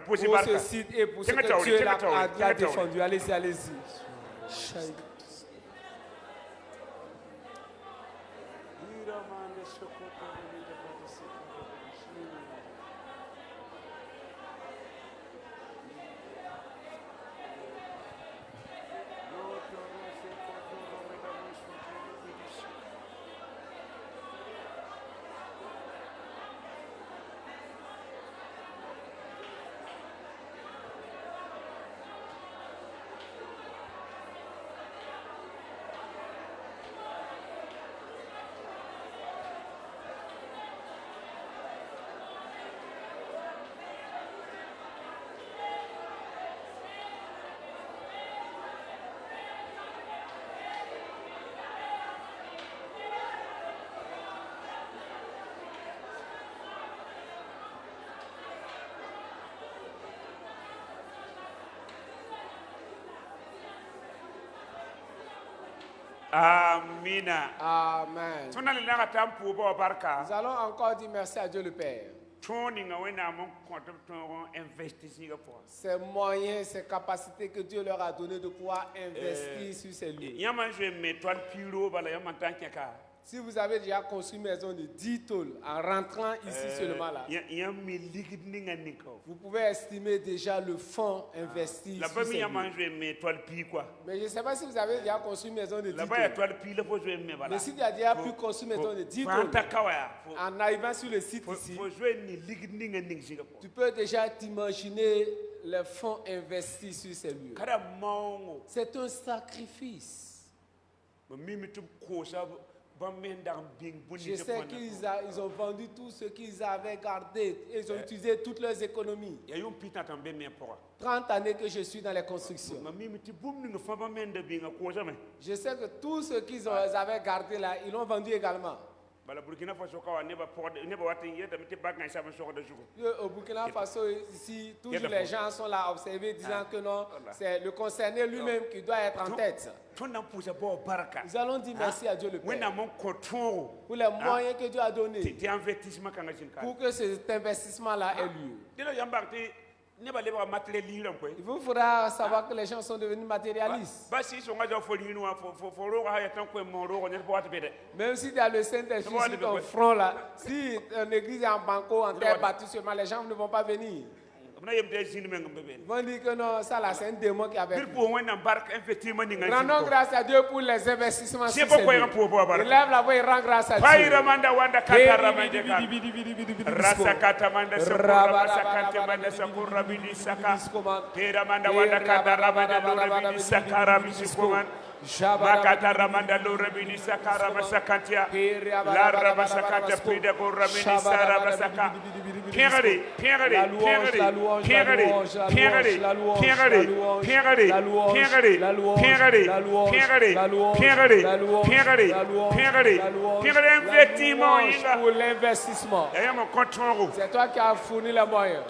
Pour ce site et pour ce que Dieu l'a défendu. Allez-y. Amina. Amen. Nous allons encore dire merci à Dieu le Père. Ces moyens, ces capacités que Dieu leur a donné de pouvoir investir sur ces lieux. Si vous avez déjà construit une maison de 10 tôles en rentrant ici seulement là, vous pouvez estimer déjà le fonds investi sur ces lieux. Mais je ne sais pas si vous avez déjà construit une maison de 10 tôles. Mais si tu as déjà pu construire une maison de 10 tôles, en arrivant sur le site ici, tu peux déjà t'imaginer les fonds investis sur ces lieux. C'est un sacrifice. Je sais qu'ils ont vendu tout ce qu'ils avaient gardé. Ils ont utilisé toutes leurs économies. 30 années que je suis dans les constructions. Je sais que tout ce qu'ils avaient gardé là, ils l'ont vendu également. Au Burkina Faso, ici, toujours les gens sont là à observer, disant que non, c'est le concerné lui-même qui doit être en tête. Nous allons dire merci à Dieu le Père pour les moyens que Dieu a donnés pour que cet investissement-là ait lieu. Il vous faudra savoir que les gens sont devenus matérialistes. Même si tu as le Saint-Esprit sur ton front là, si une église est en banco, en terre battue seulement, les gens ne vont pas venir. Ils vont dire que non, ça là c'est un démon qui avait. Rendons grâce à Dieu pour les investissements. Il lève la voix et rend grâce à Dieu. Makata ramanda lorabini sakara basakantia la rabasakata prida gorabini sarabasaka pierre pour l'investissement. C'est toi qui as fourni les moyens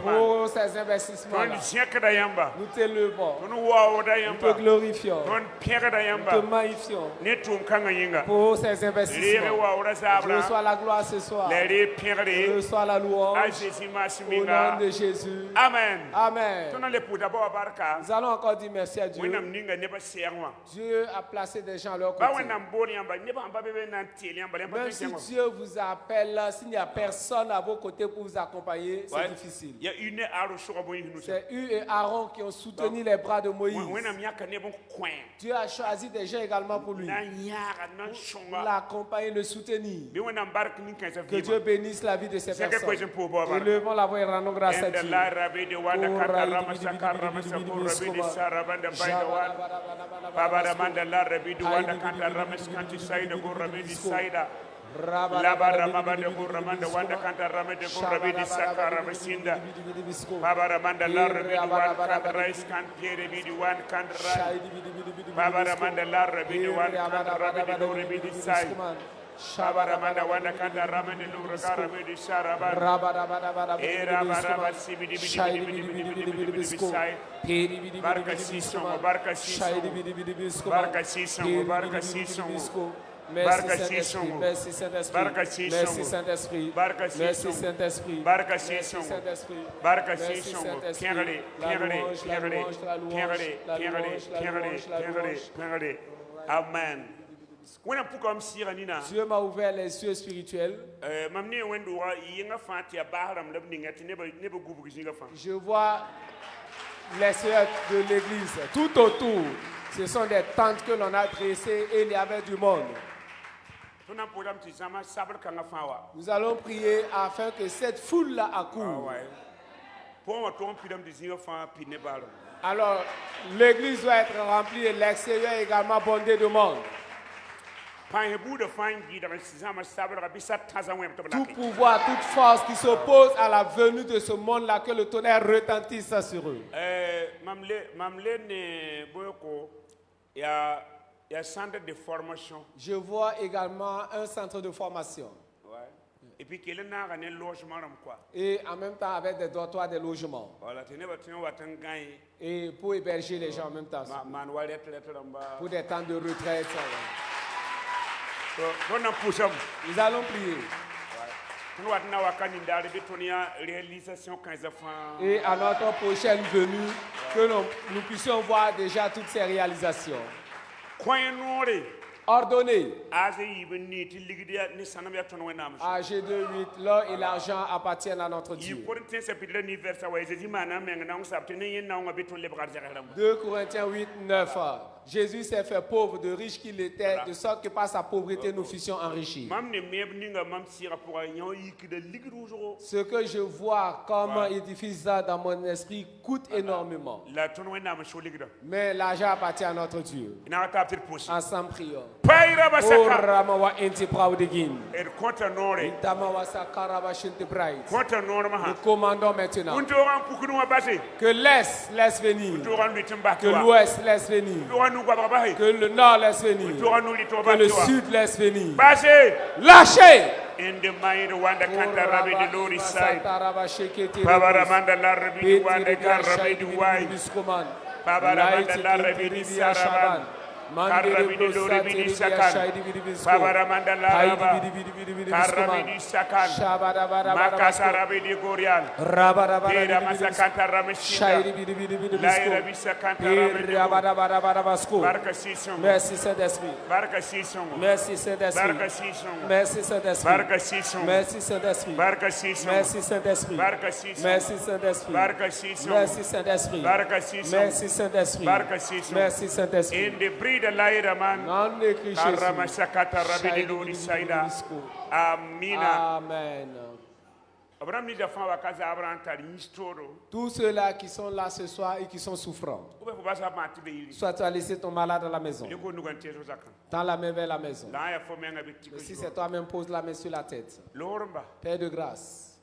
pour ces investissements. Nous t'élevons, nous te glorifions. Nous te magnifions pour ces investissements. Reçois la gloire ce soir. Reçois la louange au nom de Jésus. Amen. Amen. Nous allons encore dire merci à Dieu. Dieu a placé des gens à leur côté. Même si Dieu vous appelle, s'il n'y a personne à vos côtés pour vous accompagner, c'est difficile. C'est Hur et Aaron qui ont soutenu les bras de Moïse. Dieu a choisi des gens également pour lui, pour l'accompagner, le soutenir. Que Dieu bénisse la vie de ces personnes. Élevons la voix et rendons grâce à Dieu. Shabaramanda wanda kanda ramende lura karamedi sharaban Merci Saint-Esprit, merci Saint-Esprit, merci Saint-Esprit, merci Saint-Esprit, merci Saint-Esprit, merci Saint-Esprit. Amen. Dieu m'a ouvert les yeux spirituels. Je vois les sœurs de l'église tout autour. Ce sont des tentes que l'on a dressées et il y avait du monde. Nous allons prier afin que cette foule-là accourt. Alors, l'église doit être remplie et l'extérieur également bondé de monde. Tout pouvoir, toute force qui s'oppose à la venue de ce monde-là, que le tonnerre retentisse sur eux. Il y a un centre de formation. Je vois également un centre de formation. Ouais. Et puis qu'il y a un logement. Et en même temps avec des dortoirs, des logements. Voilà, et pour héberger les gens en même temps. Pour des temps de retraite. Nous allons prier. Et à notre prochaine venue, que nous puissions voir déjà toutes ces réalisations. Ordonnez. AG2:8, l'or et l'argent appartiennent à notre Dieu. 2 Corinthiens 8:9. Jésus s'est fait pauvre, de riche qu'il était, de sorte que par sa pauvreté nous fussions enrichis. Ce que je vois comme édifice dans mon esprit coûte énormément. Mais l'argent appartient à notre Dieu. Ensemble prions. Nous commandons maintenant que l'Est laisse venir, que l'Ouest laisse venir, que le Nord laisse venir, que le Sud laisse venir. Lâchez! In the mind wanda kanta rabi de lori side. Babara manda la rabi wanda kanta rabi de wai. Babara manda la rabi de saraban. Karabidi Luribidi Sakan, Babaramanda Laraba, Karabidi Sakan, Makasarabidi Gorian, Pira Masakanta Rameshika, Laira Bisakanta Rameshika, Barca Sison, Merci Saint-Esprit. Barca Sison, Merci Saint-Esprit. Barca Sison, Merci Saint-Esprit. Barca Sison, Merci Saint-Esprit. Barca Sison, Merci Saint-Esprit. Barca Sison, Merci Saint-Esprit. Barca Sison, Merci Saint-Esprit. Barca Sison, Merci Saint-Esprit. Barca Sison, Merci Saint-Esprit. in the breed Laira man, Nom de Christ Karamasakata Rabidi Jésus. Luri Saida, Amina. Amen. Abraham ni dafa wakaza Abraham tari instoro. Tous ceux-là qui sont là ce soir et qui sont souffrants, Ube kubasa mati be yiri. soit tu as laissé ton malade à la maison, Liko nugantezo zaka. tends la main vers la maison. La ya fomenga bitiko. Et si c'est toi-même, pose la main sur la tête. Loramba. Père de grâce,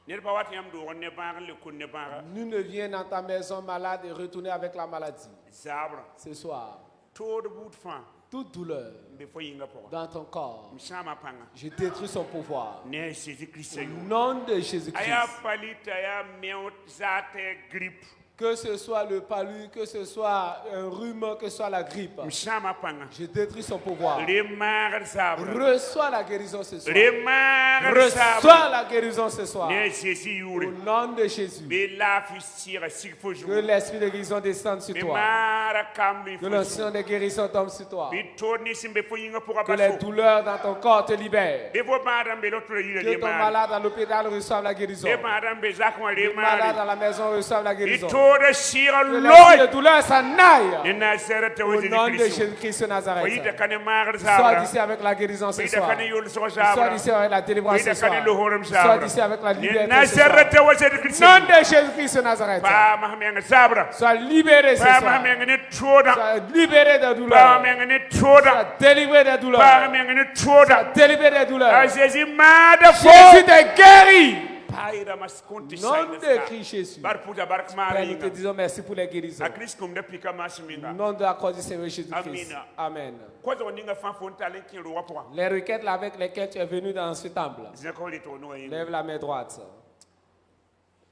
Nerba wati yam do wonne bangal le kunne banga. nul ne vient dans ta maison malade et retourner avec la maladie. Zabra. Ce soir, To de bout fan. toute douleur Be fo yinga poko. dans ton corps, Mshama panga. je détruis son pouvoir. Ne Jésus Christ Au yo. nom de Jésus-Christ. Aya palita ya meot zate grip. Que ce soit le palu, que ce soit un rhume, que ce soit la grippe, Mshama panga. je détruis son pouvoir. Le mar zabra. Reçois la guérison ce soir. Le mar zabra. Reçois la guérison ce soir. Ne Jésus Au yuri. nom de Jésus. Be la fissira sigfo Que jou. l'esprit de guérison descende sur Be toi. mara kamli Que fo. l'onction de guérison tombe sur toi. Be toni simbe fo yinga pour Que les abaso. douleurs dans ton corps te libèrent. Be bo madam be l'autre yule Que le ton mar. malade à l'hôpital reçoive la guérison. Be madam be zakwa le Le malade mar. à la maison reçoive la Be guérison. tore sira Que l'esprit de loy. douleur s'en aille. Ni Nazareth Au wo nom de Jésus Christ. Jésus-Christ de Oyita Nazareth. kane mar Sois zabra. d'ici avec la guérison ce Oyita soir. kane yul so Sois zabra. d'ici avec la délivrance ce Oyita soir. kane lohoram Sois zabra. d'ici avec la Ni liberté ce soir. Nazareth wo Jésus Christ. Nom de Jésus-Christ de Nazareth. Pa mahamenga zabra. Sois libéré ce Pa soir. mahamenga ne troda. Sois libéré de Pa douleur. mahamenga ne troda. Sois délivré de Pa douleur. mahamenga ne Sois troda. délivré de douleur. Jésus mada fo. Jésus te guérit. Paira maskonti Nom de saida. Christ Jésus. Bar puta bar Père, kmara nous te yinga. disons merci pour les guérisons. A Christ kum de pika Au masminga. nom de la croix du Seigneur Jésus-Christ. Amina. Amen. Ko zo ninga fan fon talen kin ro wapo. Les requêtes avec lesquelles tu es venu dans ce temple. Zina ko lito no yin. Lève la main droite.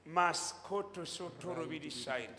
Maskoto sotoro bidi side.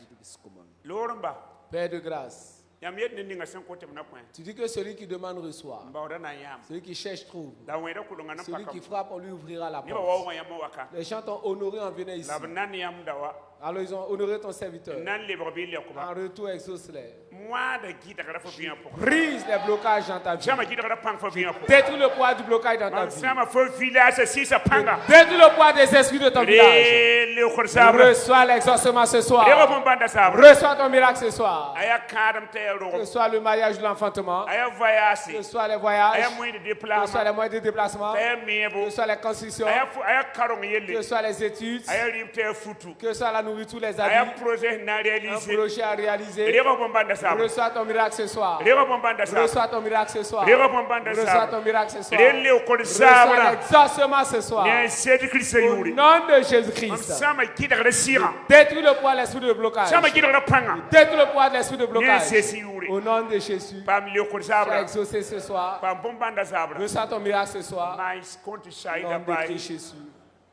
Loramba. Père de grâce. Yam yet ni ninga san ko tem na point. Tu dis que celui qui demande reçoit. Mbawda na yam. Celui qui cherche trouve. Da weda ku longa na Celui paka. qui frappe, on lui ouvrira la Ni ba porte. wa yam waka. Les gens t'ont honoré en venant ici. La nan yam dawa. Alors ils ont honoré ton serviteur. Nan le bro bi le ko ba. En retour, exauce-les. Moi de gita kada fo bien pour. Brise les blocages dans ta vie. Sama gita kada pang fo bien pour. Détruis le poids du blocage dans ta Man vie. sama fo village si sa panga. Détruis le poids des esprits de ton village. Le ko sabra. Reçois l'exaucement ce soir. Le ko banda sabra. Reçois ton miracle ce soir. Aya kadam te ro. Que ce soit le mariage ou l'enfantement. Aya voyage. Que ce soit les voyages. Aya moyen de Que ce déplacement. soit les moyens de déplacement. Aya Que mebo. ce soit les constructions. Aya karong Que yelle. ce soit les études. Aya rimte futu. Que ce soit la nourriture, les Aya habits. projet na Un réaliser. projet à réaliser. Le ko banda sabra. Reçois ton miracle ce soir. Le ko banda sabra. Reçois ton miracle ce soir. Le ko banda Reçois sabra. ton miracle ce soir. Le ko Reçois sabra. l'exaucement ce soir. Ne Jésus Christ Au yuri. nom de Mam Jésus-Christ. sama gita kada sira. Détruis le poids de l'esprit de blocage. Sama gita kada panga. Détruis le poids de l'esprit de Ne blocage. Jésus yuri. Au nom de Jésus. Pam le ko Sois sabra. exaucé ce soir. Pam banda sabra. Reçois ton miracle ce soir. Mais konti Au shaida nom de bai. Christ Jésus.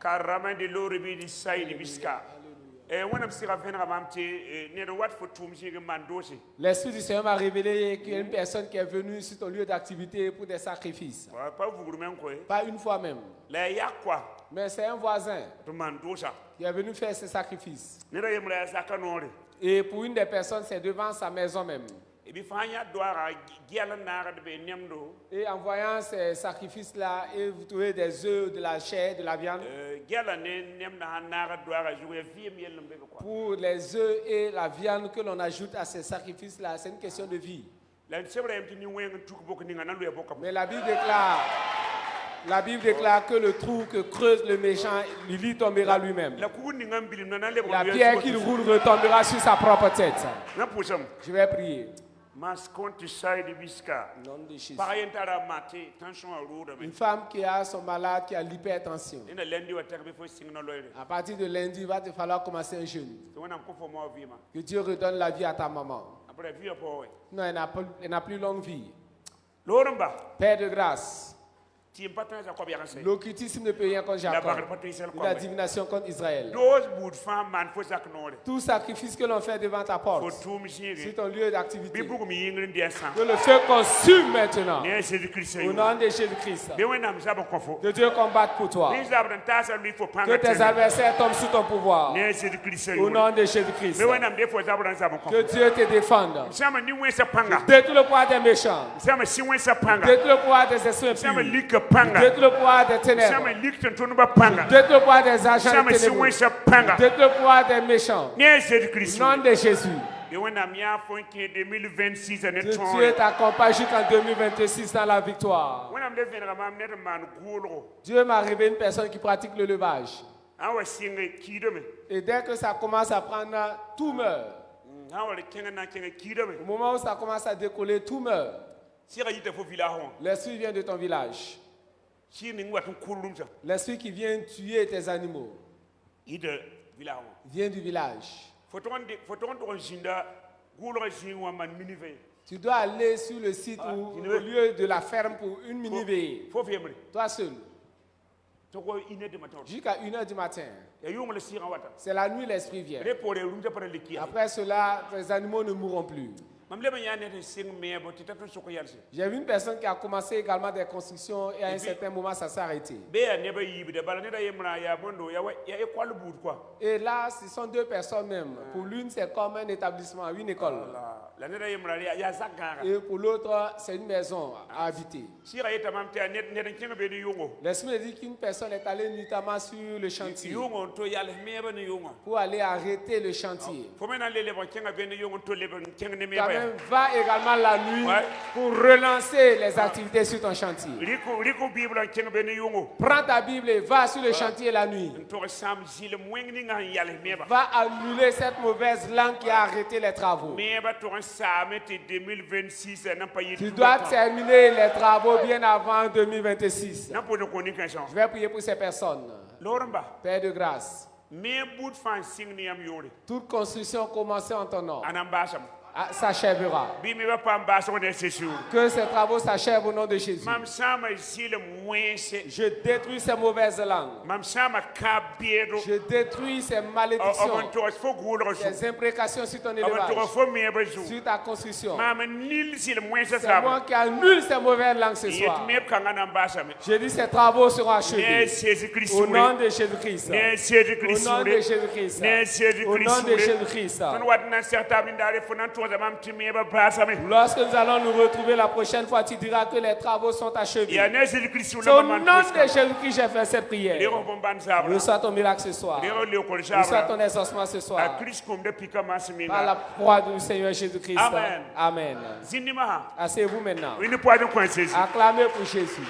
Karama de lori bi di saidi biska. Wonam sira venra mamti ne do wat fo tum jige mandosi. L'Esprit du Seigneur m'a révélé qu'il y a une personne qui est venue sur ton lieu d'activité pour des sacrifices. Pas vous même quoi. Pas une fois même. La yakwa Mais c'est un voisin to mandosa. qui est venu faire ces sacrifices. Ne do yemla sakanore. Et pour une des personnes, c'est devant sa maison même. E bi fanya doara giala nara de be nemdo. Et en voyant ces sacrifices-là, et vous trouvez des œufs, de la chair, de la viande. Giala ne nemna nara doara jouer vie miel mbe quoi. Pour les œufs et la viande que l'on ajoute à ces sacrifices-là, c'est une question de vie. La sebra yem tini wen tuk bok ni ngana lu boka. Mais la Bible déclare que le trou que creuse le méchant, lui tombera lui-même. La ku ni ngam bilim na le La pierre qu'il roule retombera sur sa propre tête. na pusam. Je vais prier. Mas konti side biska. Au nom de Jésus. Parayentara mate tension a roda Une me. femme qui a son malade, qui a l'hypertension. Ina lendi wa terbe fo singna loire. À partir de lundi, il va te falloir commencer un jeûne. To wana ko fo mo vima. Que Dieu redonne la vie à ta maman. Après vie po we. Non, elle n'a plus longue vie. Loramba. Père de grâce, L'occultisme ne peut rien contre Jacob. La divination contre Israël. Tout sacrifice que l'on fait devant ta porte, c'est ton lieu d'activité. Que le feu consume maintenant. Au nom de Jésus-Christ. Que Dieu combatte pour toi. Que tes adversaires tombent sous ton pouvoir. Au nom de Jésus-Christ. Que Dieu te défende. Détruis le pouvoir des méchants. Détruis le pouvoir des esprits impurs. Détruis le pouvoir des ténèbres. Détruis le pouvoir des agents des ténèbres. Détruis le pouvoir des méchants. Au nom de Jésus. Dieu t'accompagne jusqu'en 2026 dans la victoire. Dieu m'a révélé une personne qui pratique le levage. Et dès que ça commence à prendre, tout meurt. Au moment où ça commence à décoller, tout meurt. L'esprit vient de ton village. L'esprit qui vient tuer tes animaux vient du village. Tu dois aller sur le site ou au lieu de la ferme pour une mini-veillée. Toi seul. Jusqu'à 1h du matin. C'est la nuit, l'esprit vient. Après cela, les animaux ne mourront plus. J'ai vu une personne qui a commencé également des constructions et à un certain moment ça s'est arrêté. Et là, ce sont deux personnes même. Pour l'une, c'est comme un établissement, une école. Et pour l'autre, c'est une maison à habiter. L'esprit me dit qu'une personne est allée notamment sur le chantier pour aller arrêter le chantier. Va également la nuit pour relancer les activités sur ton chantier. Prends ta Bible et va sur le chantier la nuit. Va annuler cette mauvaise langue qui a arrêté les travaux. Tu dois terminer les travaux bien avant 2026. Je vais prier pour ces personnes. Père de grâce, toute construction commencée en ton nom s'achèvera. Que ces travaux s'achèvent au nom de Jésus. Je détruis ces mauvaises langues. Je détruis ces malédictions, ces imprécations sur ton élevage, sur ta construction. C'est moi qui annule ces mauvaises langues ce soir. Je dis ces travaux seront achevés. Au nom de Jésus-Christ. Au nom de Jésus-Christ. Au nom de Jésus-Christ. Lorsque nous allons nous retrouver la prochaine fois, tu diras que les travaux sont achevés. Au nom de Jésus-Christ, j'ai fait cette prière. Reçois ton miracle ce soir. Reçois ton exaucement ce soir. Par la croix du Seigneur Jésus-Christ. Amen. Asseyez-vous maintenant. Acclamez pour Jésus.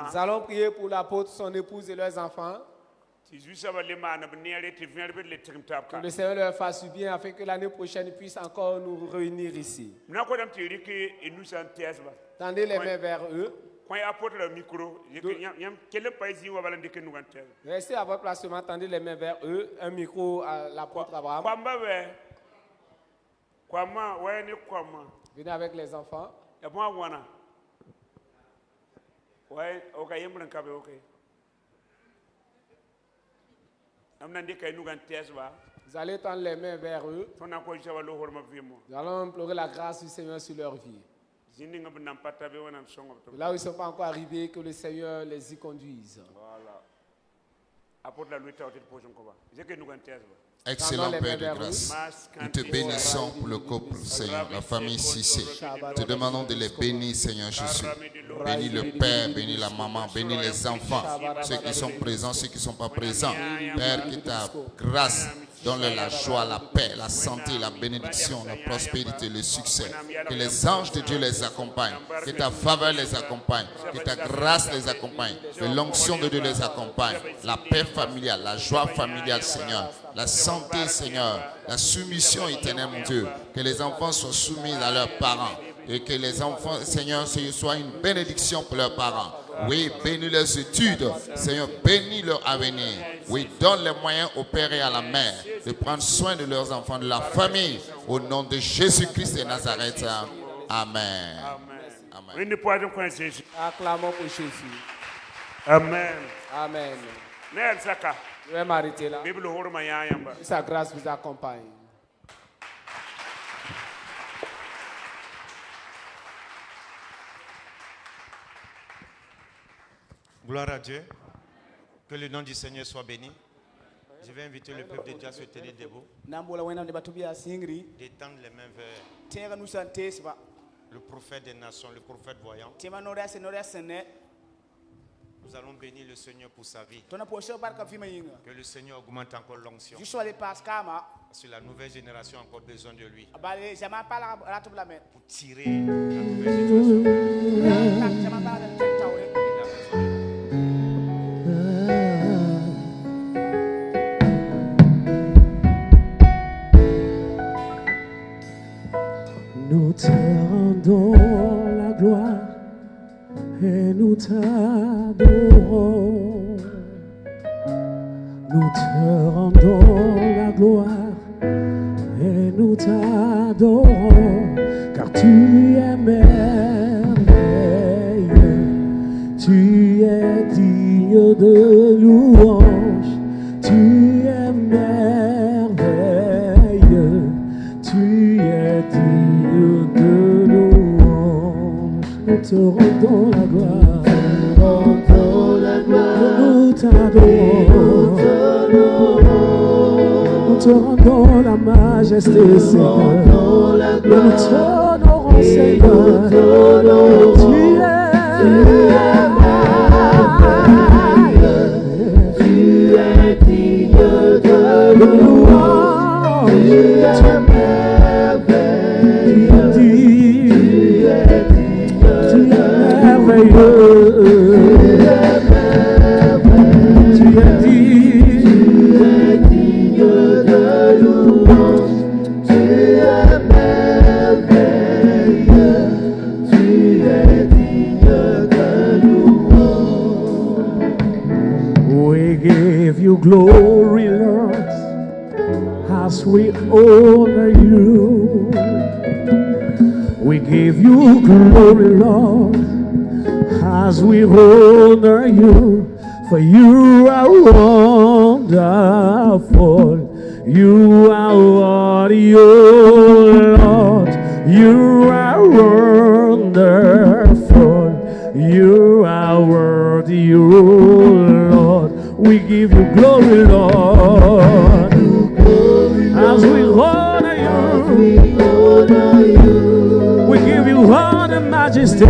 Nous allons prier pour l'apôtre, son épouse et leurs enfants. Que le Seigneur leur fasse du bien afin que l'année prochaine ils puissent encore nous réunir ici. Tendez les mains vers eux. Restez à votre placement, tendez les mains vers eux. Un micro à l'apôtre Abraham. Venez avec les enfants. Vous allez tendre les mains vers eux. Nous allons implorer la grâce du Seigneur sur leur vie. Là où ils ne sont pas encore arrivés, que le Seigneur les y conduise. Excellent Père de grâce, nous te bénissons pour le couple, Seigneur, la famille Cissé. Te demandons de les bénir, Seigneur Jésus. Bénis le Père, bénis la maman, bénis les enfants, ceux qui sont présents, ceux qui ne sont pas présents. Père, que ta grâce donne-leur la joie, la paix, la santé, la bénédiction, la prospérité, le succès. Que les anges de Dieu les accompagnent, que ta faveur les accompagne, que ta grâce les accompagne, que l'onction de Dieu les accompagne, la paix familiale, la joie familiale, Seigneur, la santé, Seigneur, la soumission éternelle, mon Dieu. Que les enfants soient soumis à leurs parents et que les enfants, Seigneur, soient une bénédiction pour leurs parents. Oui, bénis leurs études, Seigneur, bénis leur avenir. Oui, donne les moyens au père et à la mère de prendre soin de leurs enfants, de la famille. Au nom de Jésus-Christ de Nazareth. Amen. Amen. Acclamons pour Jésus. Amen. Amen. Je vais m'arrêter là. Sa grâce vous accompagne. Gloire à Dieu. Que le nom du Seigneur soit béni. Je vais inviter le peuple de Dieu à se tenir debout. D'étendre les mains vers le prophète des nations, le prophète voyant. Nous allons bénir le Seigneur pour sa vie. Que le Seigneur augmente encore l'onction. Sur la nouvelle génération, encore besoin de lui. Pour tirer la nouvelle génération. Nous te rendons la gloire et nous t'adorons. Nous te rendons la gloire et nous t'adorons, car tu es merveilleux, tu es digne de louange, tu es merveilleux, tu es digne de louange. Nous te rendons la gloire, nous t'adorons, nous te rendons la majesté, Seigneur. Nous t'honorons, Seigneur. Tu es digne de louange. Tu es merveilleux. Tu es digne de louange. Tu es merveilleux. Tu es digne de louange. We give you glory, Lord, as we honor you. We give you glory, Lord, as we honor you. For you are wonderful, you are worthy, oh Lord. You are wonderful, you are worthy, oh Lord. We give you glory, Lord, as we honor you. We give you all the majesty.